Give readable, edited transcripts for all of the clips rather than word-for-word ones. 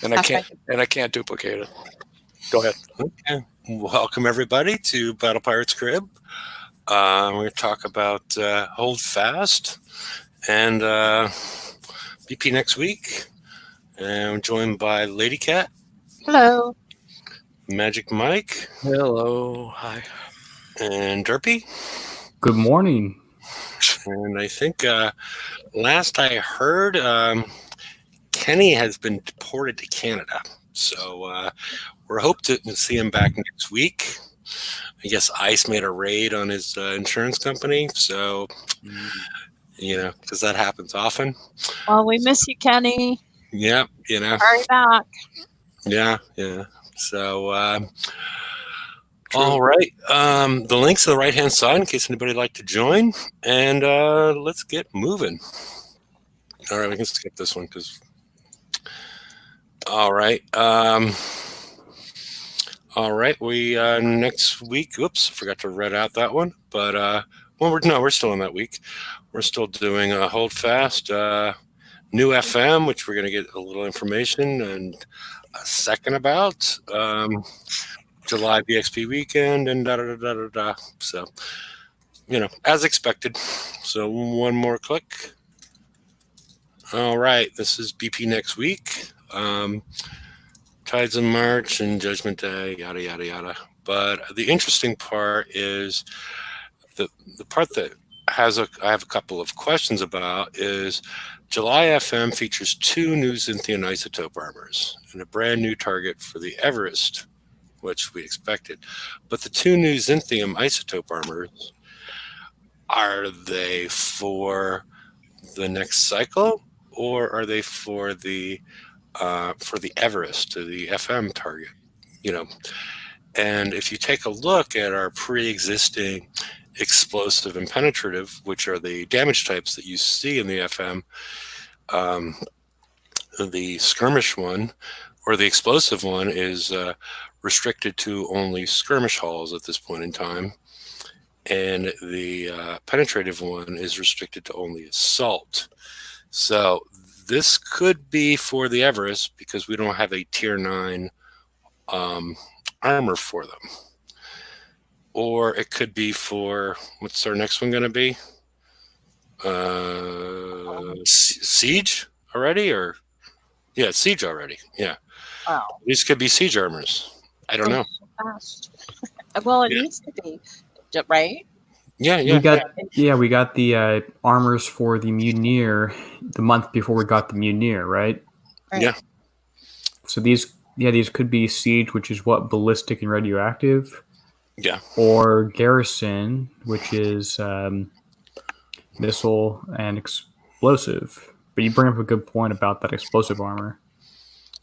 and I can't duplicate it. Go ahead. Okay. Welcome everybody to Battle Pirates Crib. We're going to talk about Hold Fast and BP next week. And I'm joined by Lady Cat, Hello. Magic Mike, Hello. Hi. and Derpy. Good morning. And I think last I heard, Kenny has been deported to Canada. So we're hoping to see him back next week. I guess ICE made a raid on his insurance company. So, because that happens often. Well, we miss you, Kenny. Yeah, Hurry back. Yeah. So, all right. The link's on the right-hand side in case anybody would like to join. And let's get moving. All right, we can skip this one because... All right. We next week. Oops, forgot to read out that one. But we're still in that week. We're still doing Hold Fast, new FM, which we're going to get a little information and a second about. July BXP weekend and da. So, as expected. So one more click. All right, this is BP next week. Tides of March and Judgment Day, yada, yada, yada. But the interesting part is the part that I have a couple of questions about is July FM features 2 new Xinthium isotope armors and a brand new target for the Everest, which we expected. But the 2 new Xinthium isotope armors, are they for the next cycle or are they for the Everest, to the FM target, And if you take a look at our pre-existing explosive and penetrative, which are the damage types that you see in the FM, the skirmish one or the explosive one is restricted to only skirmish halls at this point in time. And the penetrative one is restricted to only assault. So this could be for the Everest because we don't have a tier 9 armor for them. Or it could be for, what's our next one going to be? Siege already? Yeah, Siege already. Yeah. Wow. These could be Siege armors. I don't know. So fast. Well, it needs to be, right? Yeah. We got the armors for the Mutineer the month before we got the Mutineer, right? Yeah. So these could be Siege, which is what, ballistic and radioactive. Yeah. Or Garrison, which is missile and explosive. But you bring up a good point about that explosive armor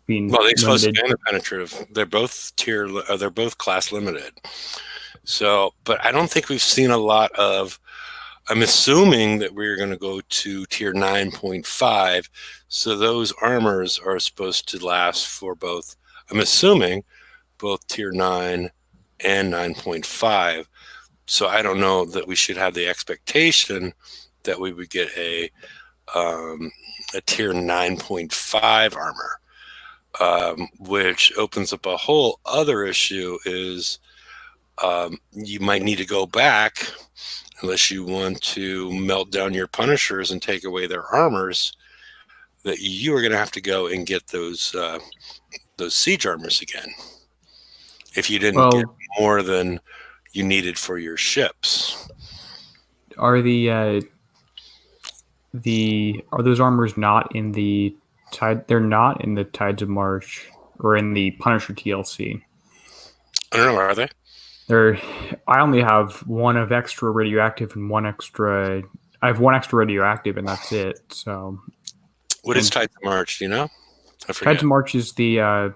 being the explosive limited. and the penetrative, they're both they're both class limited. So, but I don't think we've seen a lot of. I'm assuming that we're going to go to tier 9.5. So those armors are supposed to last for both. I'm assuming both tier 9 and 9.5. So I don't know that we should have the expectation that we would get a tier 9.5 armor, which opens up a whole other issue is you might need to go back unless you want to melt down your Punishers and take away their armors, that you are going to have to go and get those siege armors again if you didn't get more than you needed for your ships. Are are those armors not in the tide? They're not in the Tides of March or in the Punisher TLC. I don't know. Are they? I only have one of extra radioactive and one extra. I have one extra radioactive and that's it. So, what is Tides of March? Do you know? I forget. Tides of March is the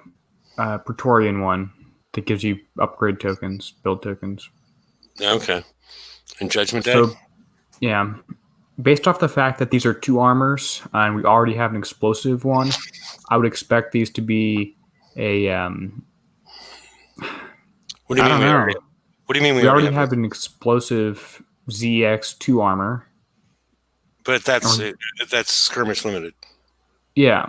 Praetorian one that gives you upgrade tokens, build tokens. Okay. And Judgment Day. So, yeah, based off the fact that these are 2 armors and we already have an explosive one, I would expect these to be a. What do you mean? What do you mean we already have an explosive ZX2 armor? But that's skirmish limited. Yeah.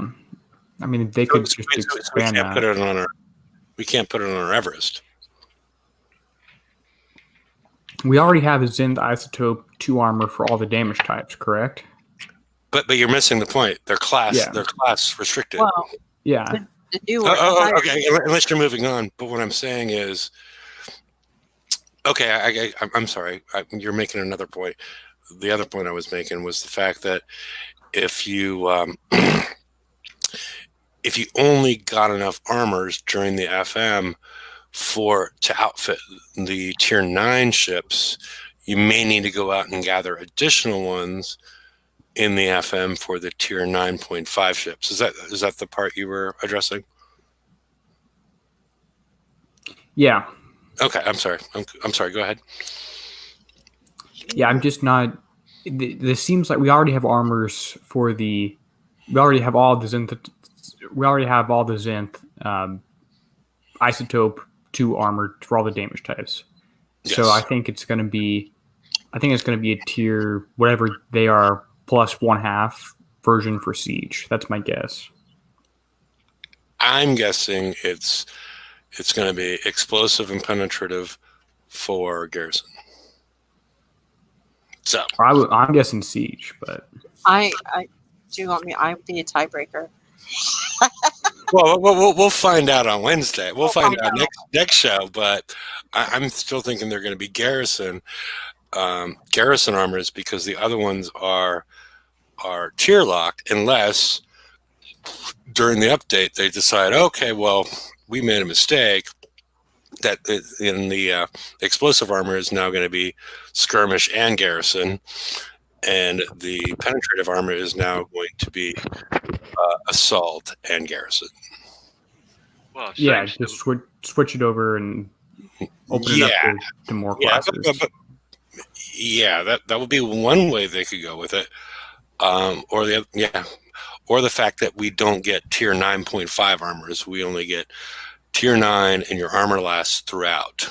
I mean, they could just expand we that. can't put it on our Everest. We already have a Zenith Isotope 2 armor for all the damage types, correct? But you're missing the point. They're class restricted. Well, Yeah. the newer, higher. Okay. Unless you're moving on. But what I'm saying is, okay, I'm sorry. You're making another point. The other point I was making was the fact that if you if you only got enough armors during the FM to outfit the tier 9 ships, you may need to go out and gather additional ones in the FM for the tier 9.5 ships. Is that the part you were addressing? Yeah. Okay, I'm sorry. I'm sorry. Go ahead. Yeah, I'm just not. This seems like we already have armors for the. We already have all the Zenith. We already have all the Zenith Isotope 2 armor for all the damage types. Yes. So I think it's going to be. I think it's going to be a tier whatever they are plus 1/2 version for Siege. That's my guess. I'm guessing it's going to be explosive and penetrative for Garrison. So I'm guessing Siege, but I do you want me? I'd be a tiebreaker. well, we'll find out on Wednesday. We'll find out next show. But I'm still thinking they're going to be Garrison armors because the other ones are tier locked unless during the update they decide, okay, well, we made a mistake. That in the explosive armor is now going to be skirmish and Garrison, and the penetrative armor is now going to be assault and Garrison. Well, yeah, just switch it over and open it up to more classes. That would be one way they could go with it, or the fact that we don't get tier 9.5 armors, we only get tier 9 and your armor lasts throughout.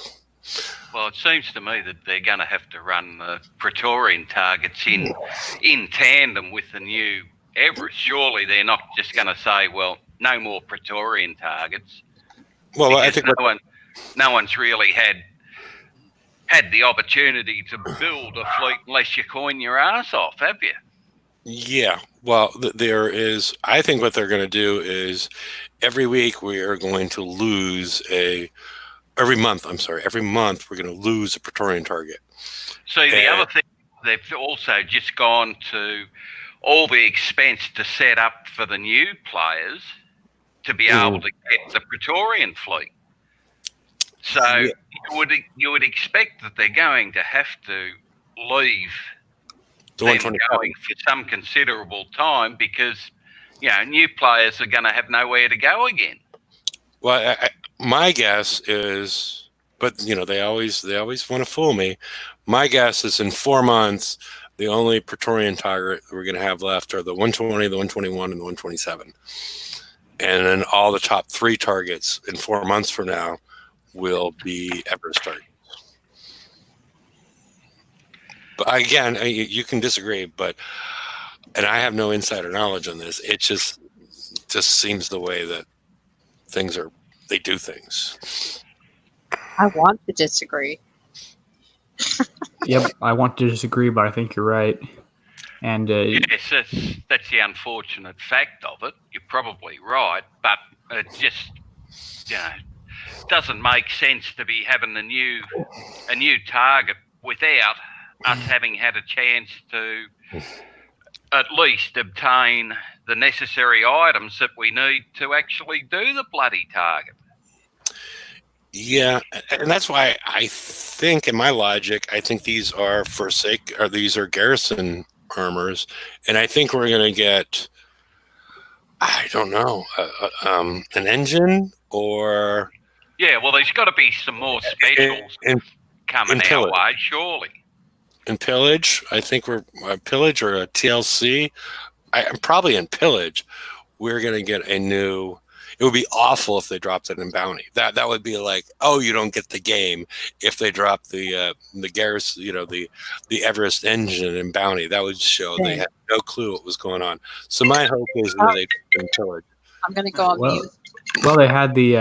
Well, it seems to me that they're going to have to run the Praetorian targets in tandem with the new Everest. Surely they're not just going to say, well, no more Praetorian targets. Well, I think no one's really had the opportunity to build a fleet unless you coin your ass off, have you? Yeah. Well, I think what they're going to do is every week we are going to lose every month we're going to lose a Praetorian target. So the other thing, they've also just gone to all the expense to set up for the new players to be able to get the Praetorian fleet. So you would expect that they're going to have to leave them going for some considerable time because new players are going to have nowhere to go again. Well, my guess is, but they always want to fool me. My guess is in 4 months, the only Praetorian target we're going to have left are the 120, the 121, and the 127, and then all the top 3 targets in 4 months from now will be Everest targets. But again, you can disagree, and I have no insider knowledge on this. It just seems the way that they do things. I want to disagree. Yep, I want to disagree, but I think you're right. And yes, that's the unfortunate fact of it. You're probably right, but it just doesn't make sense to be having a new target without us having had a chance to at least obtain the necessary items that we need to actually do the bloody target. Yeah, and that's why I think, in my logic, I think these are these are Garrison armors, and I think we're going to get, I don't know, an engine or... Yeah, well, there's got to be some more specials coming our way, surely. In Pillage, I think we're Pillage or a TLC. I'm probably in Pillage. We're going to get a new... It would be awful if they dropped it in Bounty. That would be like, oh, you don't get the game if they drop the Garrison, the Everest engine in Bounty. That would show they had no clue what was going on. So my hope is that they in Pillage. I'm going to go on Well, mute. well, they had the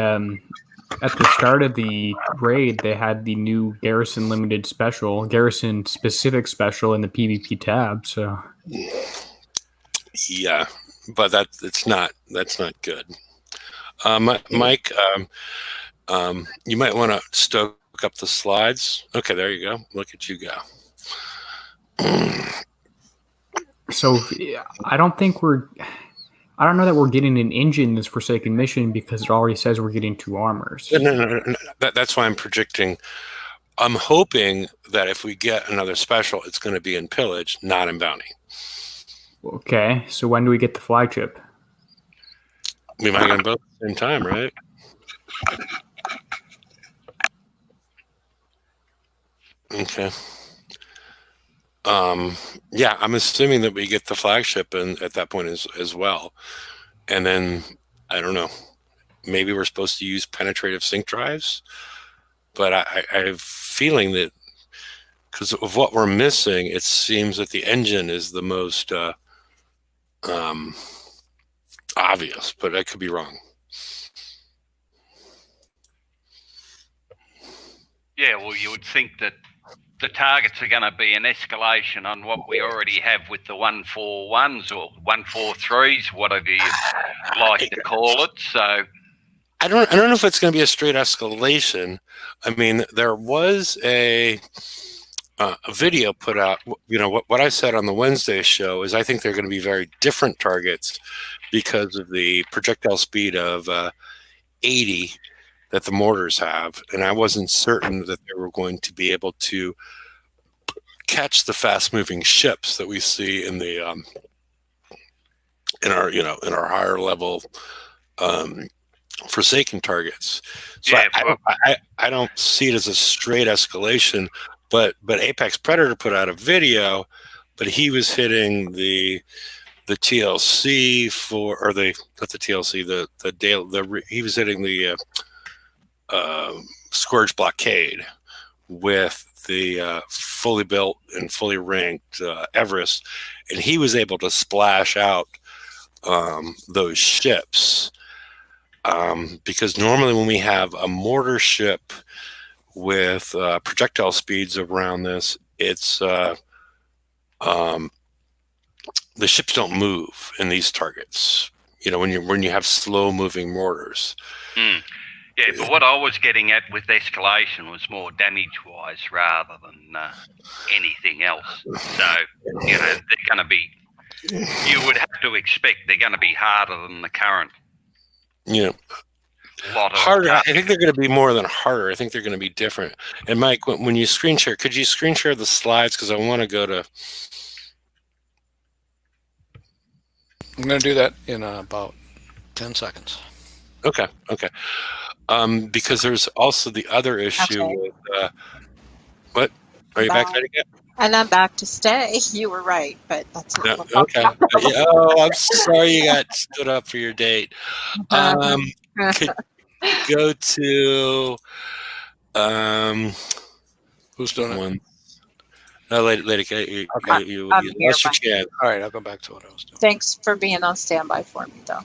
at the start of the raid, they had the new Garrison Limited special, Garrison Specific special in the PvP tab. So Yeah, but that's not good. Mike, you might want to stoke up the slides. Okay, there you go. Look at you go. So I don't know that we're getting an engine in this Forsaken mission because it already says we're getting 2 armors. No. That's why I'm projecting. I'm hoping that if we get another special, it's going to be in Pillage, not in Bounty. Okay, so when do we get the flagship? We might get them both at the same time, right? Okay. Yeah, I'm assuming that we get the flagship at that point as well. And then, I don't know, maybe we're supposed to use penetrative sync drives. But I have a feeling that because of what we're missing, it seems that the engine is the most obvious, but I could be wrong. Yeah, well, you would think that the targets are going to be an escalation on what we already have with the 141s or 143s, whatever you like to call it. So I don't know if it's going to be a straight escalation. I mean, there was a video put out. You know, what I said on the Wednesday show is I think they're going to be very different targets because of the projectile speed of 80 that the mortars have, and I wasn't certain that they were going to be able to catch the fast-moving ships that we see in the in our higher level Forsaken targets. So yeah, I don't see it as a straight escalation, but Apex Predator put out a video, but he was hitting the TLC he was hitting the Scourge Blockade with the fully built and fully ranked Everest, and he was able to splash out those ships because normally when we have a mortar ship with projectile speeds around this, it's the ships don't move in these targets. You know, when you have slow moving mortars. Yeah, but what I was getting at with escalation was more damage-wise rather than anything else. So, you know, they're going to be, you would have to expect they're going to be harder than the current. Yeah. Harder. I think they're going to be more than harder. I think they're going to be different. And Mike, when you screen share, could you screen share the slides? Because I want to go to... I'm going to do that in about 10 seconds. Okay. Because there's also the other issue with what? Are you back there again? And I'm back to stay. You were right, but that's not what Okay. Oh, I'm sorry you got stood up for your date. Could go to who's doing it? No, lady, you lost your chance. All right, I'll go back to what I was doing. Thanks for being on standby for me, though.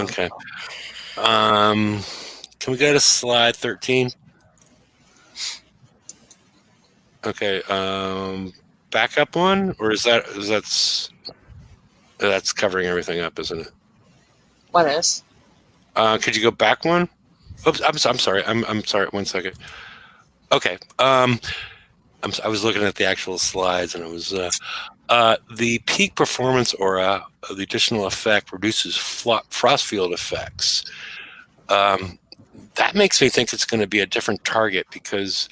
Okay. Can we go to slide 13? Okay. Backup one, or that's covering everything up, isn't it? What is? Could you go back one? Oops, I'm sorry. I'm sorry. 1 second. Okay. I was looking at the actual slides, and it was the peak performance aura of the additional effect reduces frost field effects. That makes me think it's going to be a different target because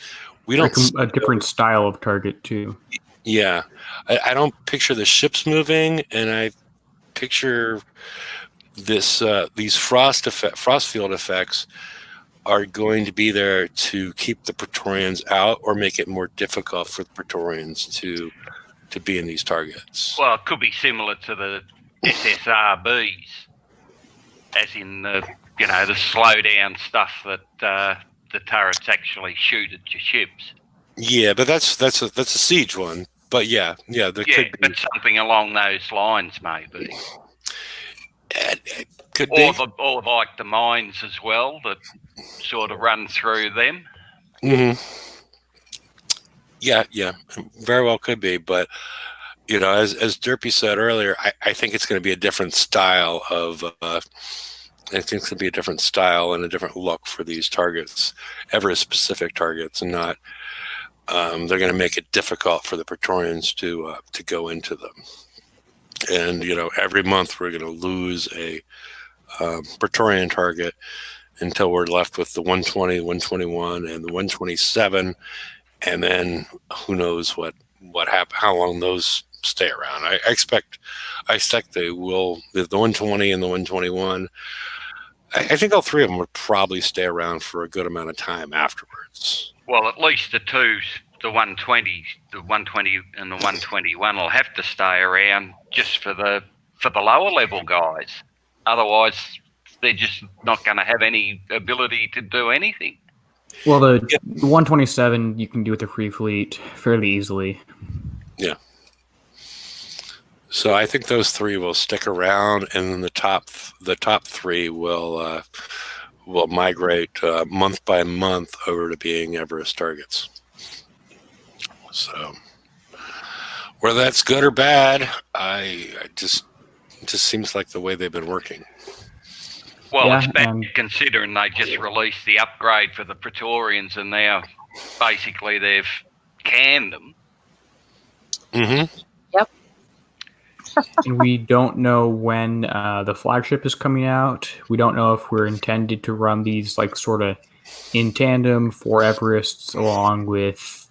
we don't a different style of target too. Yeah, I don't picture the ships moving, and I picture these frost field effects are going to be there to keep the Praetorians out or make it more difficult for the Praetorians to be in these targets. Well, it could be similar to the SSRBs, as in the slow down stuff that the turrets actually shoot at your ships. Yeah, but that's a siege one. But yeah, there could be but something along those lines, maybe. It could be. Or like the mines as well that sort of run through them. Mm-hmm. Yeah, very well could be. But as Derpy said earlier, I think it's going to be a different style of. I think it's going to be a different style and a different look for these targets, Everest specific targets, and not. They're going to make it difficult for the Praetorians to go into them. And every month we're going to lose a Praetorian target until we're left with the 120, 121, and the 127, and then who knows what happen, how long those stay around. I expect they will, the 120 and the 121. I think all three of them would probably stay around for a good amount of time afterwards. Well, at least the 120 and the 121 will have to stay around just for the lower level guys. Otherwise, they're just not going to have any ability to do anything. Well, the 127 you can do with the free fleet fairly easily. Yeah. So I think those three will stick around, and then the top three will migrate month by month over to being Everest targets. So whether that's good or bad, it just seems like the way they've been working. Well, Yeah, it's bad considering they just released the upgrade for the Praetorians, and now basically they've canned them. Mm-hmm. Yep. And we don't know when the flagship is coming out. We don't know if we're intended to run these like sort of in tandem for Everest along with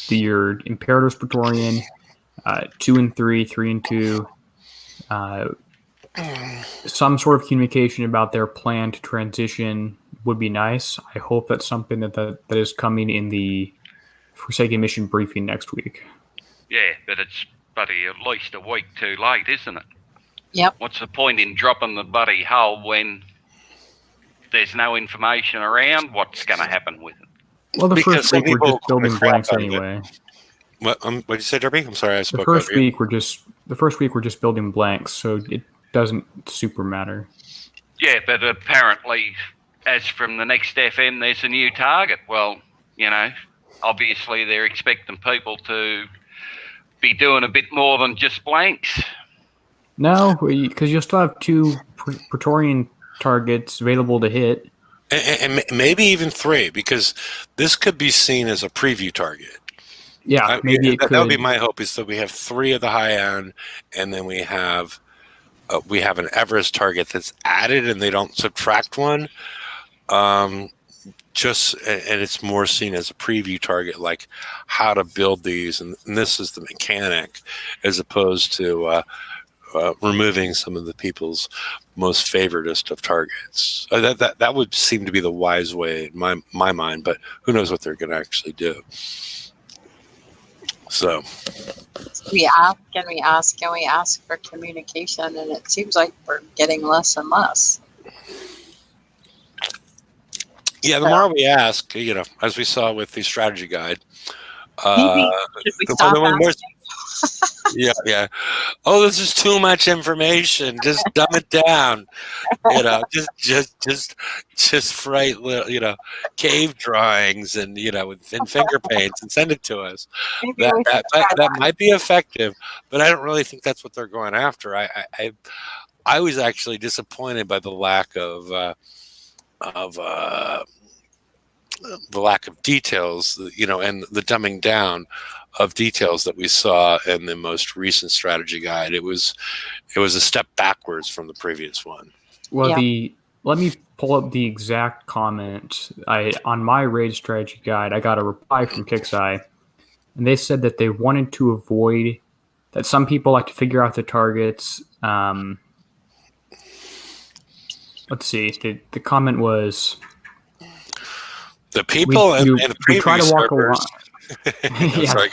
your Imperator's Praetorian, 2 and 3, 3 and 2. Some sort of communication about their plan to transition would be nice. I hope that's something that is coming in the Forsaken Mission briefing next week. Yeah, but it's bloody at least a week too late, isn't it? Yep. What's the point in dropping the bloody hull when there's no information around what's going to happen with it? Well, the Because first some week we're people just building crap blanks out of it. anyway. What did you say, Derby? I'm sorry, I spoke The first over you. week we're just building blanks, so it doesn't super matter. Yeah, but apparently, as from the next FM, there's a new target. Well, obviously they're expecting people to be doing a bit more than just blanks. No, because you'll still have 2 Praetorian targets available to hit. And maybe even 3, because this could be seen as a preview target. Yeah, maybe it could. That would be my hope, is that we have 3 of the high end, and then we have an Everest target that's added, and they don't subtract one. And it's more seen as a preview target, like how to build these, and this is the mechanic, as opposed to removing some of the people's most favoritist of targets. That would seem to be the wise way in my mind, but who knows what they're going to actually do. So Can we ask for communication? And it seems like we're getting less and less. yeah, the more we ask, as we saw with the strategy guide, Maybe should we stop asking? Yeah. Oh, this is too much information. Just dumb it down. Just write little, cave drawings and and finger paints and send it to us. Maybe we should try That might be effective, but I don't really think that's what they're going after. I was actually disappointed by the lack of details, and the dumbing down of details that we saw in the most recent strategy guide. It was a step backwards from the previous one. Well, Yeah. let me pull up the exact comment. On my raid strategy guide, I got a reply from Kixeye, and they said that they wanted to avoid that some people like to figure out the targets. Let's see. The comment was The people and the we try previous to walk a servers. line. Yeah. Sorry,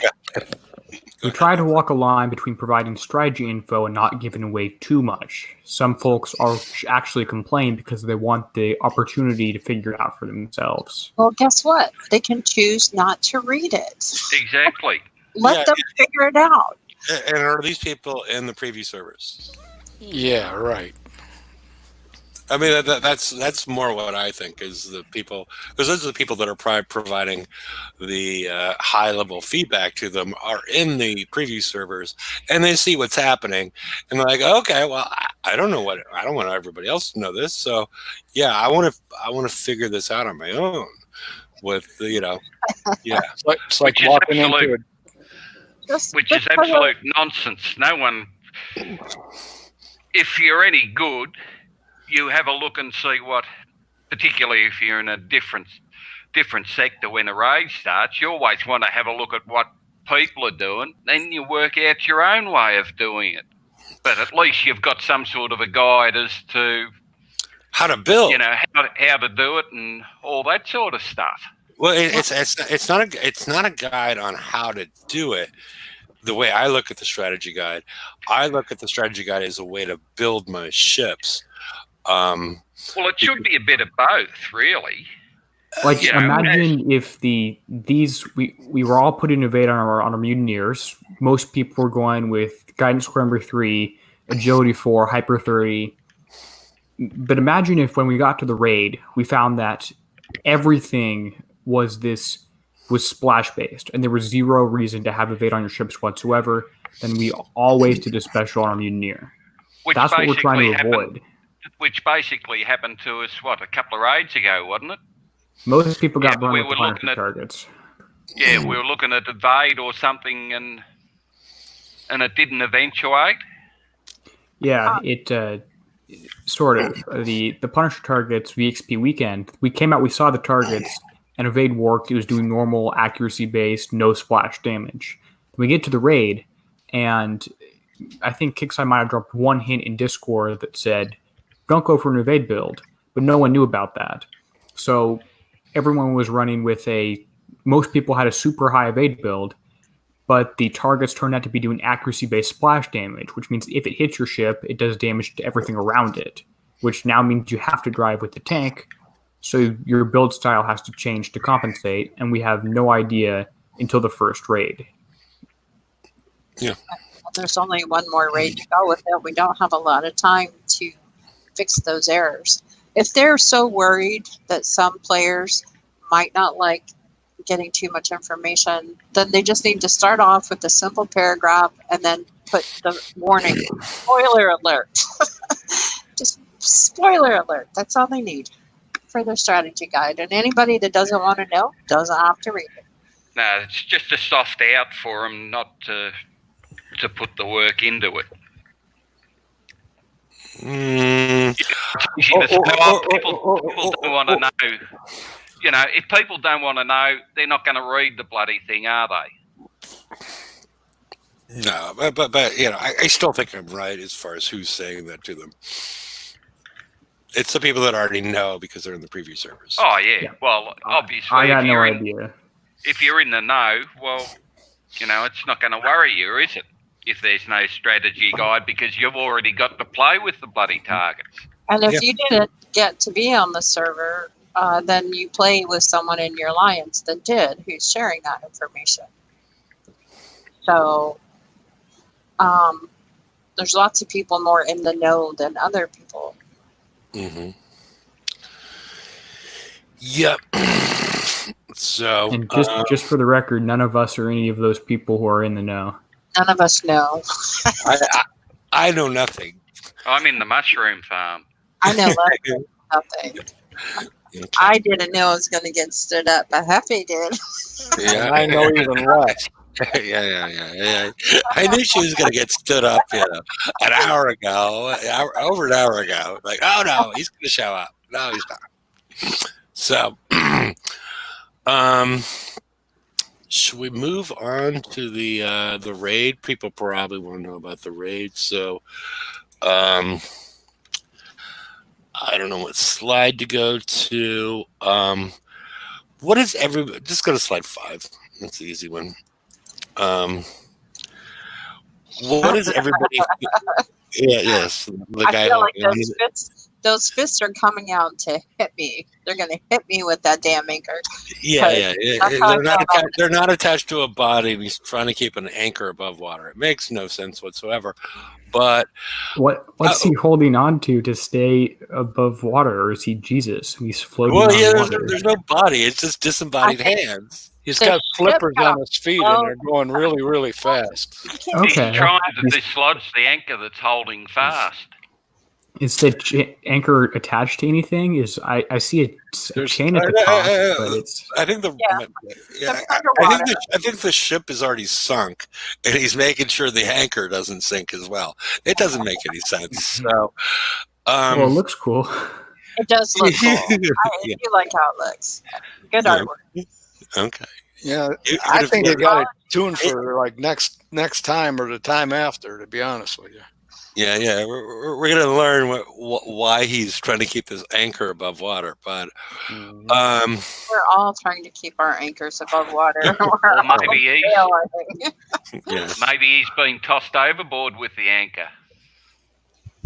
We try to walk a line between providing strategy info and not giving away too much. Some folks are actually complain because they want the opportunity to figure it out for themselves. Well, guess what? They can choose not to read it. Exactly. Let Yeah. them figure it out. And are these people in the preview servers? Yeah, right. I mean, that's more what I think is the people, because those are the people that are providing the high level feedback to them are in the preview servers, and they see what's happening, and they're like, okay, well, I don't know what I don't want everybody else to know this, so yeah, I want to figure this out on my own with yeah. It's like Which is walking absolute, into which is absolute nonsense. No one, if you're any good, you have a look and see what, particularly if you're in a different sector when a raid starts, you always want to have a look at what people are doing, then you work out your own way of doing it. But at least you've got some sort of a guide as to How to build. how to do it and all that sort of stuff. Well, it's not a guide on how to do it. The way I look at the strategy guide, I look at the strategy guide as a way to build my ships. Well, it should be a bit of both, really. Like, imagine if we were all put in evade on our mutineers. Most people were going with guidance score number 3, agility 4, hyper 30. But imagine if when we got to the raid, we found that everything was splash based, and there was zero reason to have evade on your ships whatsoever. Then we always did a special on our mutineer. That's what we're trying to avoid. Which basically happened to us, a couple of raids ago, wasn't it? Most people got burned with Punisher targets. Yeah, we were looking at evade or something, and it didn't eventuate. Yeah, it sort of. The Punisher targets VXP weekend, we came out, we saw the targets, and evade worked. It was doing normal accuracy based, no splash damage. We get to the raid, and I think Kixeye might have dropped one hint in Discord that said, "Don't go for an evade build," but no one knew about that. So everyone was running with most people had a super high evade build, but the targets turned out to be doing accuracy-based splash damage, which means if it hits your ship, it does damage to everything around it, which now means you have to drive with the tank, so your build style has to change to compensate, and we have no idea until the first raid. Yeah. There's only one more raid to go with it. We don't have a lot of time to fix those errors. If they're so worried that some players might not like getting too much information, then they just need to start off with a simple paragraph and then put the warning, spoiler alert. Just spoiler alert. That's all they need for their strategy guide. And anybody that doesn't want to know doesn't have to read it. No, it's just a soft out for them not to put the work into it. People don't want to know. If people don't want to know, they're not going to read the bloody thing, are they? No, but I still think I'm right as far as who's saying that to them. It's the people that already know because they're in the preview servers. Oh yeah. Well, obviously, I got no idea. If you're in the know, well, it's not going to worry you, is it? If there's no strategy guide, because you've already got to play with the bloody targets. And if you didn't get to be on the server, then you play with someone in your alliance that did, who's sharing that information. So there's lots of people more in the know than other people. Mm-hmm. Yep. So, and just for the record, none of us are any of those people who are in the know. None of us know. I know nothing. I'm in the mushroom farm. I know nothing. Okay. I didn't know I was going to get stood up, but Hefe did. Yeah, I know even less. Yeah. I knew she was going to get stood up, an hour ago, over an hour ago. Like, oh no, he's going to show up. No, he's not. So, should we move on to the raid? People probably want to know about the raid. So, I don't know what slide to go to. What is everybody? Just go to slide 5. That's the easy one. What is everybody? Yes. The guy. I feel like those those fists are coming out to hit me. They're going to hit me with that damn anchor. Yeah. That's how I They're feel not about attached. They're not attached to a body. And he's trying to keep an anchor above water. It makes no sense whatsoever. But What's he holding on to stay above water, or is he Jesus? He's floating on water. there's no body. It's just disembodied think- hands. He's The got ship flippers got on his feet, and they're going really, really fast. You can't Okay. He's trying to dislodge the anchor that's holding fast. Is the anchor attached to anything? I see a There's- chain at the top, but it's I think I think the ship is already sunk, and he's making sure the anchor doesn't sink as well. It doesn't make any sense. So, well, it looks cool. It does look cool. I do like how it looks. Good Yeah. artwork. okay. Yeah, It- I it- think it- they got it tuned for like next time or the time after. To be honest with you, Yeah. We're gonna learn why he's trying to keep his anchor above water, but We're all trying to keep our anchors above water. Or maybe yes. maybe he's been tossed overboard with the anchor.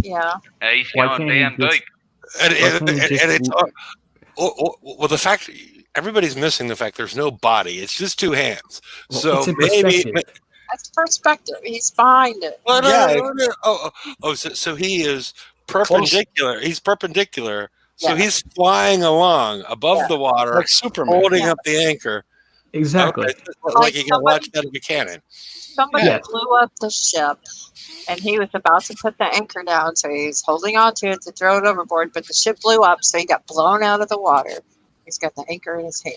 Yeah. He's Why going can't he down just- deep. And can't he just- it's well, the fact everybody's missing the fact there's no body. It's just two hands. Well, So it's in maybe. perspective. That's perspective. He's behind it. Well, Yeah. So he is perpendicular. He's perpendicular. So Yeah. he's flying along above the water, like Superman. holding up the anchor. Exactly. Okay, like you can watch that of a cannon. Somebody Yes. blew up the ship, and he was about to put the anchor down, so he's holding on to it to throw it overboard. But the ship blew up, so he got blown out of the water. He's got the anchor in his hand.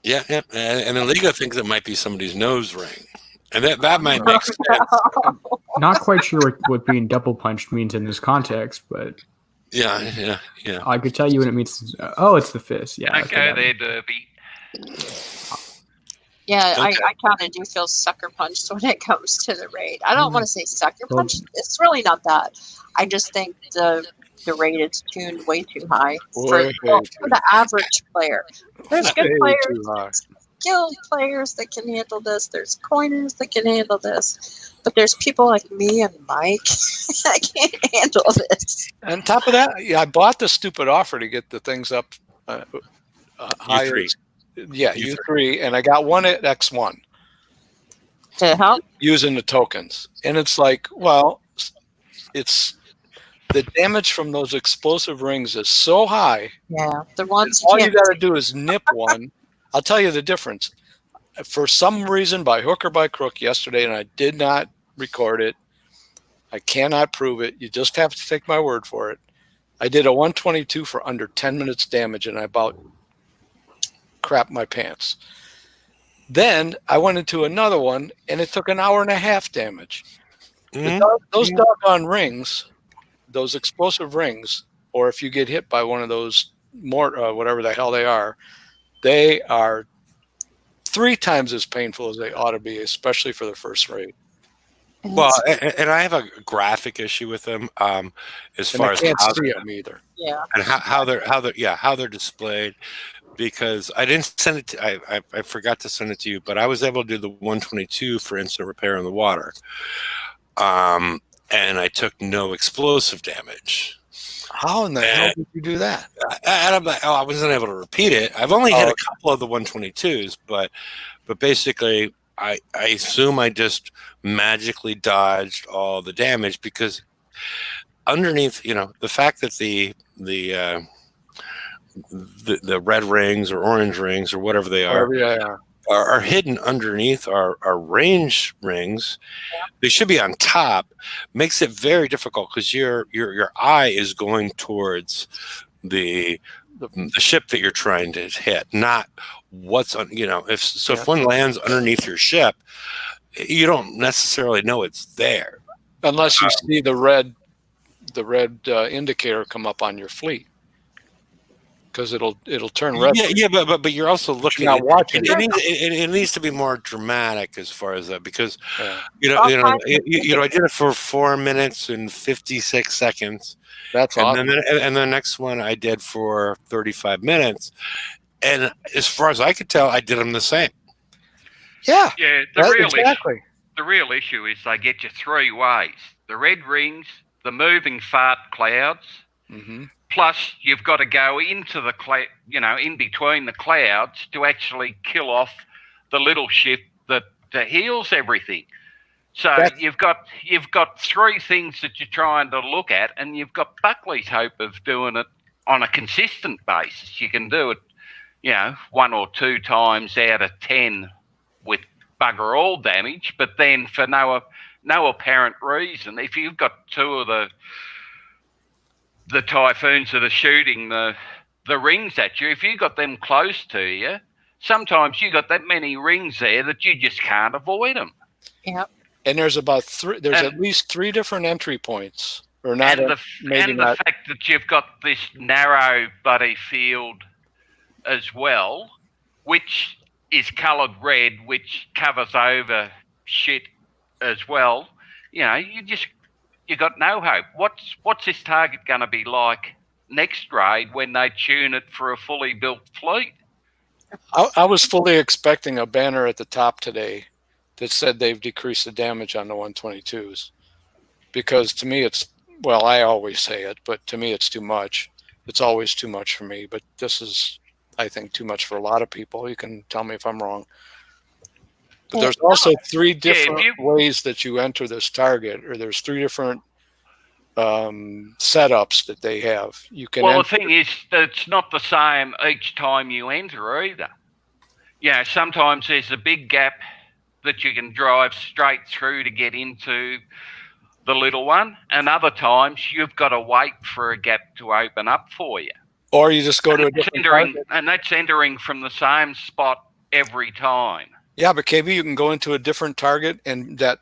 Yeah. And then Liga thinks it might be somebody's nose ring, and that might make sense. Not quite sure what being double punched means in this context, but Yeah. I could tell you when it means. Oh, it's the fist. Yeah. Don't okay, go there, Derby. Yeah, Okay. I kind of do feel sucker punched when it comes to the raid. I don't want to say sucker Well- punched. It's really not that. I just think the rate is tuned way too high for Way the average player. There's good Way players, too high. skilled players that can handle this. There's coiners that can handle this. But there's people like me and Mike that can't handle this. On top of that, yeah, I bought the stupid offer to get the things up higher. U3. Yeah, U3, and I got one at X1 To help? using the tokens, and it's like, well, it's the damage from those explosive rings is so high. Yeah, the ones All you can't. got to do is nip one. I'll tell you the difference. For some reason, by hook or by crook, yesterday, and I did not record it. I cannot prove it. You just have to take my word for it. I did a 122 for under 10 minutes damage, and I about crap my pants. Then I went into another one, and it took an hour and a half damage. Mhm. Those doggone rings, those explosive rings, or if you get hit by one of those whatever the hell they are 3 times as painful as they ought to be, especially for the first raid. Well, and I have a graphic issue with them, as And far I as can't how see them either. Yeah. and how they're displayed, because I didn't send it to, I forgot to send it to you, but I was able to do the 122 for instant repair in the water, and I took no explosive damage. How in the hell did you do that? And I'm like, I wasn't able to repeat it. I've only hit a couple of the 122s, but basically I assume I just magically dodged all the damage, because underneath, the fact that the red rings or orange rings or whatever they are Wherever they are. are hidden underneath our range rings. They should be on top. Makes it very difficult, because your eye is going towards the ship that you're trying to hit, not what's on. If one lands underneath your ship, you don't necessarily know it's there Unless you see the red indicator come up on your fleet, because it'll turn red. Yeah, but you're also looking. You're not watching it needs to be more dramatic as far as that, because Yeah. I did it for 4 minutes and 56 seconds. That's awesome. And the next one I did for 35 minutes, and as far as I could tell, I did them the same. Yeah, Yeah, exactly. the real issue is they get you 3 ways: the red rings, the moving fart clouds, Mm-hmm. Plus, you've got to go into the in between the clouds to actually kill off the little ship that heals everything. So you've got 3 things that you're trying to look at, and you've got Buckley's hope of doing it on a consistent basis. You can do it, 1 or 2 times out of 10 with bugger all damage, but then for no apparent reason, if you've got 2 of the typhoons that are shooting the rings at you, if you got them close to you, sometimes you got that many rings there that you just can't avoid them. Yep. And there's about 3. There's at least 3 different entry points, or not. And the fact that you've got this narrow buddy field as well, which is coloured red, which covers over shit as well. You got no hope. What's this target going to be like next raid when they tune it for a fully built fleet? I was fully expecting a banner at the top today that said they've decreased the damage on the 122s, because to me I always say it, but to me it's too much. It's always too much for me, but this is, I think, too much for a lot of people. You can tell me if I'm wrong. But there's also 3 different ways that you enter this target, or there's 3 different setups that they have. You can. Well, the thing is, it's not the same each time you enter either. Sometimes there's a big gap that you can drive straight through to get into the little one, and other times you've got to wait for a gap to open up for you. Or you just go to a different target. And that's entering from the same spot every time. Yeah, but KB, you can go into a different target, and that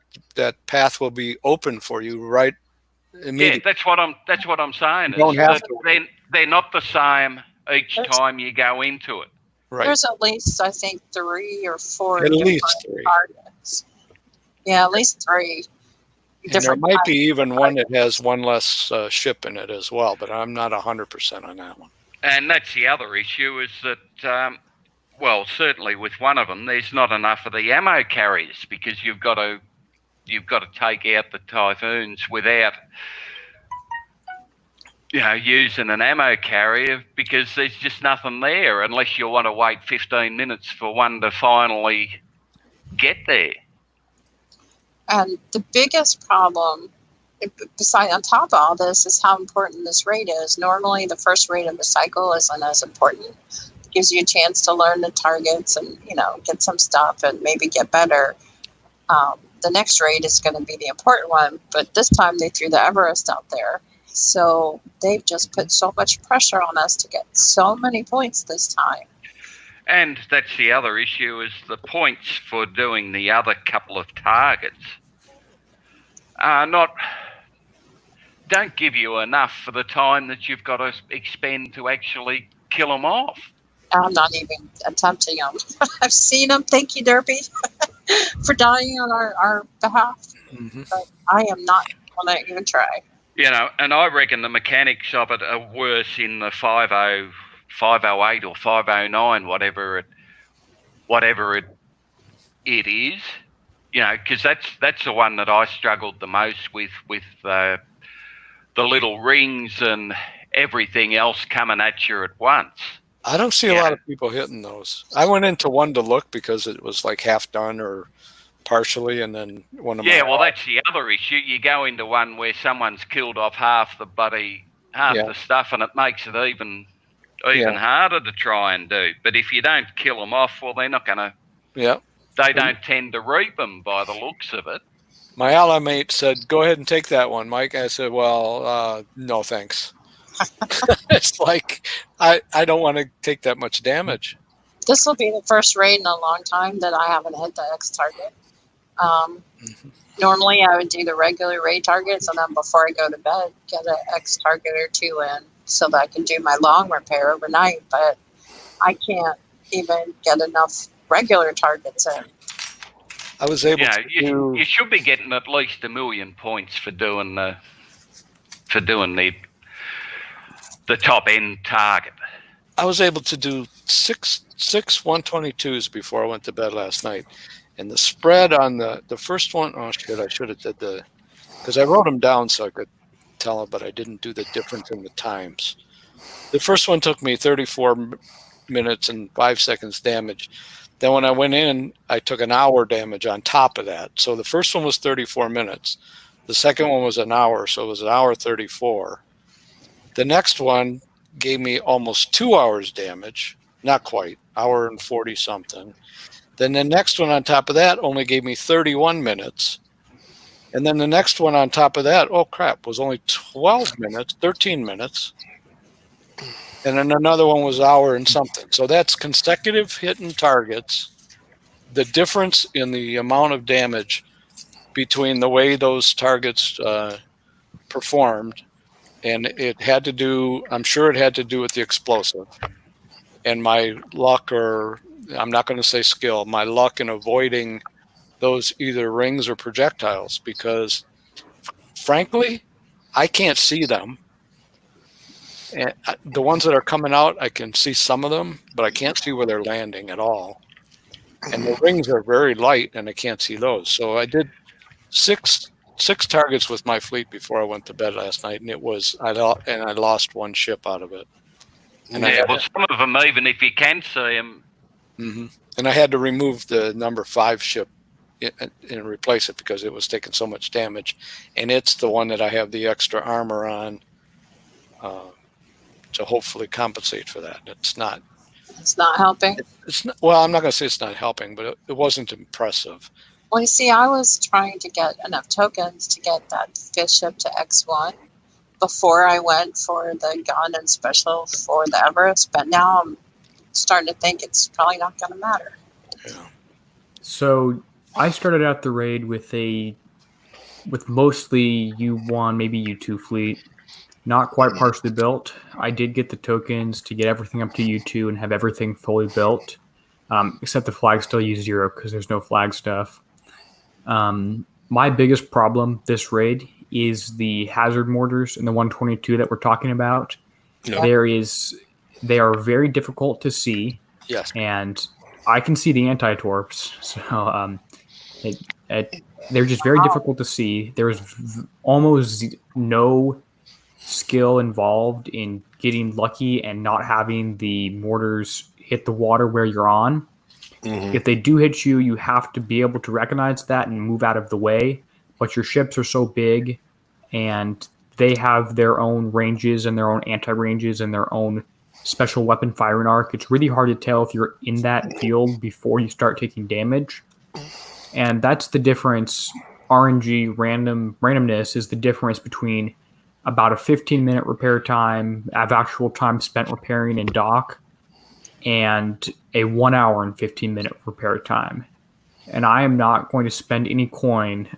path will be open for you right immediately. Yeah, that's what I'm saying. They're not the same each time you go into it. Right. There's at least, I think, 3 or 4 at different least 3 targets. Yeah, at least 3. And there might be even one that has 1 less ship in it as well, but I'm not 100% on that one. And that's the other issue, is that, certainly with one of them, there's not enough of the ammo carriers, because you've got to take out the typhoons without using an ammo carrier, because there's just nothing there unless you want to wait 15 minutes for one to finally get there. And the biggest problem, on top of all this, is how important this raid is. Normally, the first raid of the cycle isn't as important. It gives you a chance to learn the targets and, get some stuff and maybe get better. The next raid is going to be the important one, but this time they threw the Everest out there. So they've just put so much pressure on us to get so many points this time. And that's the other issue, is the points for doing the other couple of targets don't give you enough for the time that you've got to expend to actually kill them off. I'm not even attempting them. I've seen them. Thank you, Derby, for dying on our behalf. Mm-hmm. But I am not going to even try. And I reckon the mechanics of it are worse in the 508 or 509, whatever it is. Because that's the one that I struggled the most with the little rings and everything else coming at you at once. I don't see a lot of people hitting those. I went into one to look because it was like half done or partially, and then one of my... Yeah, well, that's the other issue. You go into one where someone's killed off half the stuff, and it makes it even harder to try and do. But if you don't kill them off, well, they're not going to... Yeah. They don't tend to reap them by the looks of it. My ally mate said, "Go ahead and take that one, Mike." I said, "Well, no, thanks." It's like, I don't want to take that much damage. This will be the first raid in a long time that I haven't hit the X target. Normally I would do the regular raid targets, and then before I go to bed, get an X target or 2 in so that I can do my long repair overnight. But I can't even get enough regular targets in. I was able to you should be getting at least 1 million points for doing the top end target. I was able to do six 122s before I went to bed last night, and the spread on the first one, oh shit, I should have did because I wrote them down so I could tell them, but I didn't do the difference in the times. The first one took me 34 minutes and 5 seconds damage. Then when I went in, I took an hour damage on top of that. So the first one was 34 minutes. The second one was an hour, so it was an hour 34. The next one gave me almost 2 hours damage. Not quite, hour and 40 something. Then the next one on top of that only gave me 31 minutes. And then the next one on top of that, oh crap, was only 12 minutes, 13 minutes. And then another one was hour and something. So that's consecutive hitting targets. The difference in the amount of damage between the way those targets performed, and it had to do, I'm sure it had to do with the explosive. And my luck, or I'm not going to say skill, my luck in avoiding those either rings or projectiles, because frankly, I can't see them. And the ones that are coming out, I can see some of them, but I can't see where they're landing at all. And the rings are very light, and I can't see those. So I did six targets with my fleet before I went to bed last night, and I lost one ship out of it. And some of them, even if you can see them. Mm-hmm. And I had to remove the number 5 ship and replace it because it was taking so much damage. And it's the one that I have the extra armor on to hopefully compensate for that. It's not helping. It's not, well, I'm not going to say it's not helping, but it wasn't impressive. Well, you see, I was trying to get enough tokens to get that 5th ship to X1 before I went for the gun and special for the Everest, but now I'm starting to think it's probably not going to matter. Yeah. So I started out the raid with mostly U1, maybe U2 fleet. Not quite partially built. I did get the tokens to get everything up to U2 and have everything fully built, except the flag still U0 because there's no flag stuff. My biggest problem this raid is the hazard mortars in the 122 that we're talking about. No. They are very difficult to see. Yes. And I can see the anti-torps, so they're just very difficult to see. There's almost no skill involved in getting lucky and not having the mortars hit the water where you're on. Mm-hmm. If they do hit you, you have to be able to recognize that and move out of the way. But your ships are so big, and they have their own ranges and their own anti-ranges and their own special weapon firing arc. It's really hard to tell if you're in that field before you start taking damage. And that's the difference. RNG, randomness, is the difference between about a 15-minute repair time of actual time spent repairing in dock and a 1 hour and 15-minute repair time. And I am not going to spend any coin